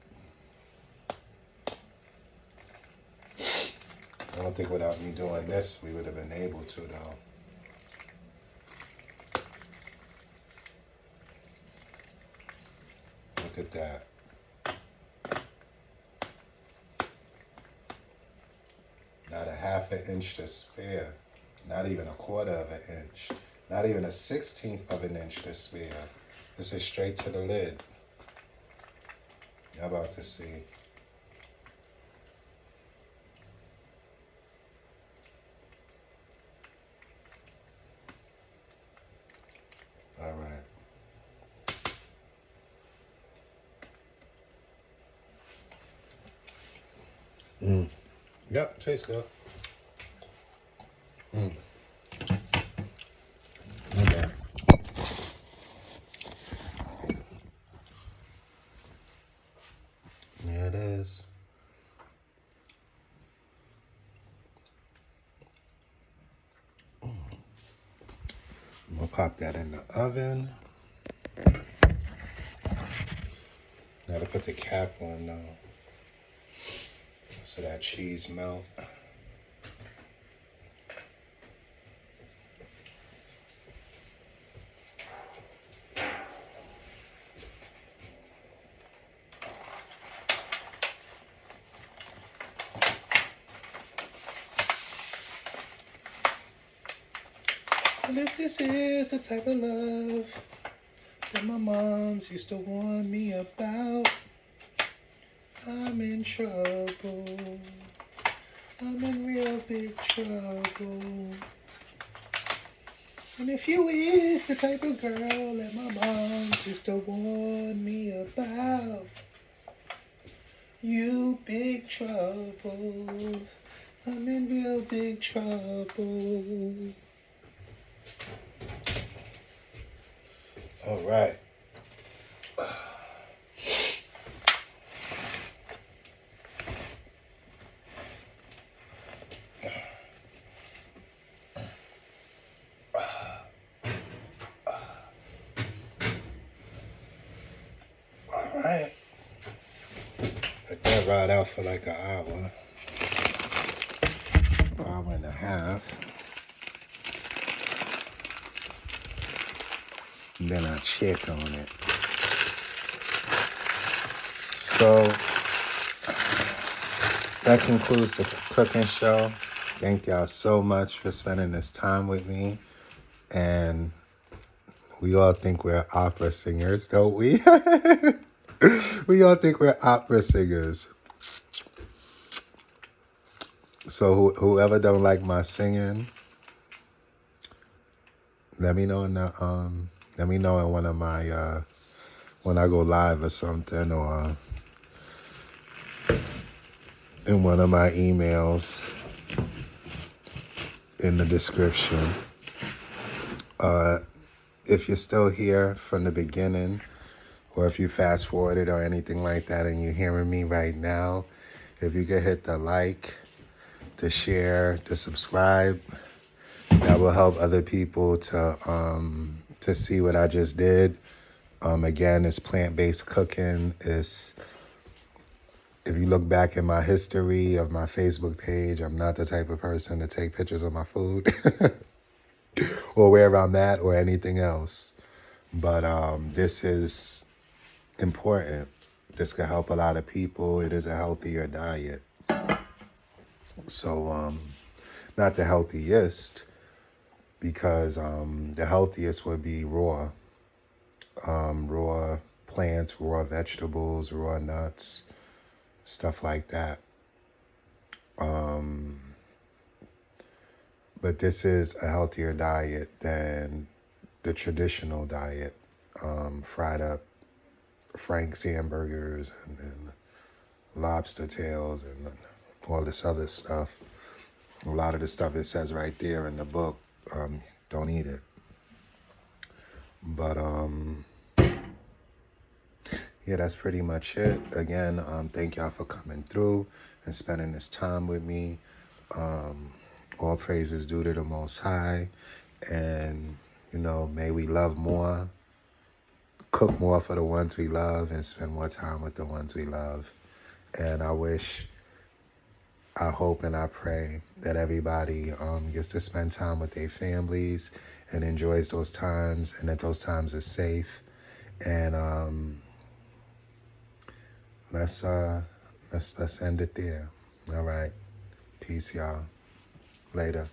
I don't think without me doing this, we would have been able to, though. Look at that. Not a half an inch to spare. Not even a quarter of an inch. Not even a 16th of an inch to spare. This is straight to the lid. Y'all about to see. All right. Yep, tastes good. Okay. There it is. I'm gonna pop that in the oven. Now to put the cap on though, so that cheese melt. And if this is the type of love that my moms used to warn me about, I'm in trouble. I'm in real big trouble. And if you is the type of girl that my moms used to warn me about, you big trouble. I'm in real big trouble. All right. All right. Let that ride out for like an hour and a half. And then I check on it. So that concludes the cooking show. Thank y'all so much for spending this time with me. And we all think we're opera singers, don't we? We all think we're opera singers. So whoever don't like my singing, let me know in one of my when I go live or something, or in one of my emails in the description. If you're still here from the beginning, or if you fast forwarded or anything like that and you're hearing me right now, if you could hit the like, the share, the subscribe, that will help other people to see what I just did. Again, it's plant-based cooking. If you look back in my history of my Facebook page, I'm not the type of person to take pictures of my food or where I'm at or anything else. But this is important. This could help a lot of people. It is a healthier diet. So, not the healthiest, because the healthiest would be raw. Raw plants, raw vegetables, raw nuts, stuff like that. But this is a healthier diet than the traditional diet. Fried up Frank's hamburgers and lobster tails and all this other stuff. A lot of the stuff it says right there in the book, don't eat it. But yeah, that's pretty much it. Again, thank y'all for coming through and spending this time with me. All praises due to the Most High. And, may we love more, cook more for the ones we love, and spend more time with the ones we love. And I hope and I pray that everybody gets to spend time with their families and enjoys those times, and that those times are safe. And let's end it there. All right. Peace, y'all. Later.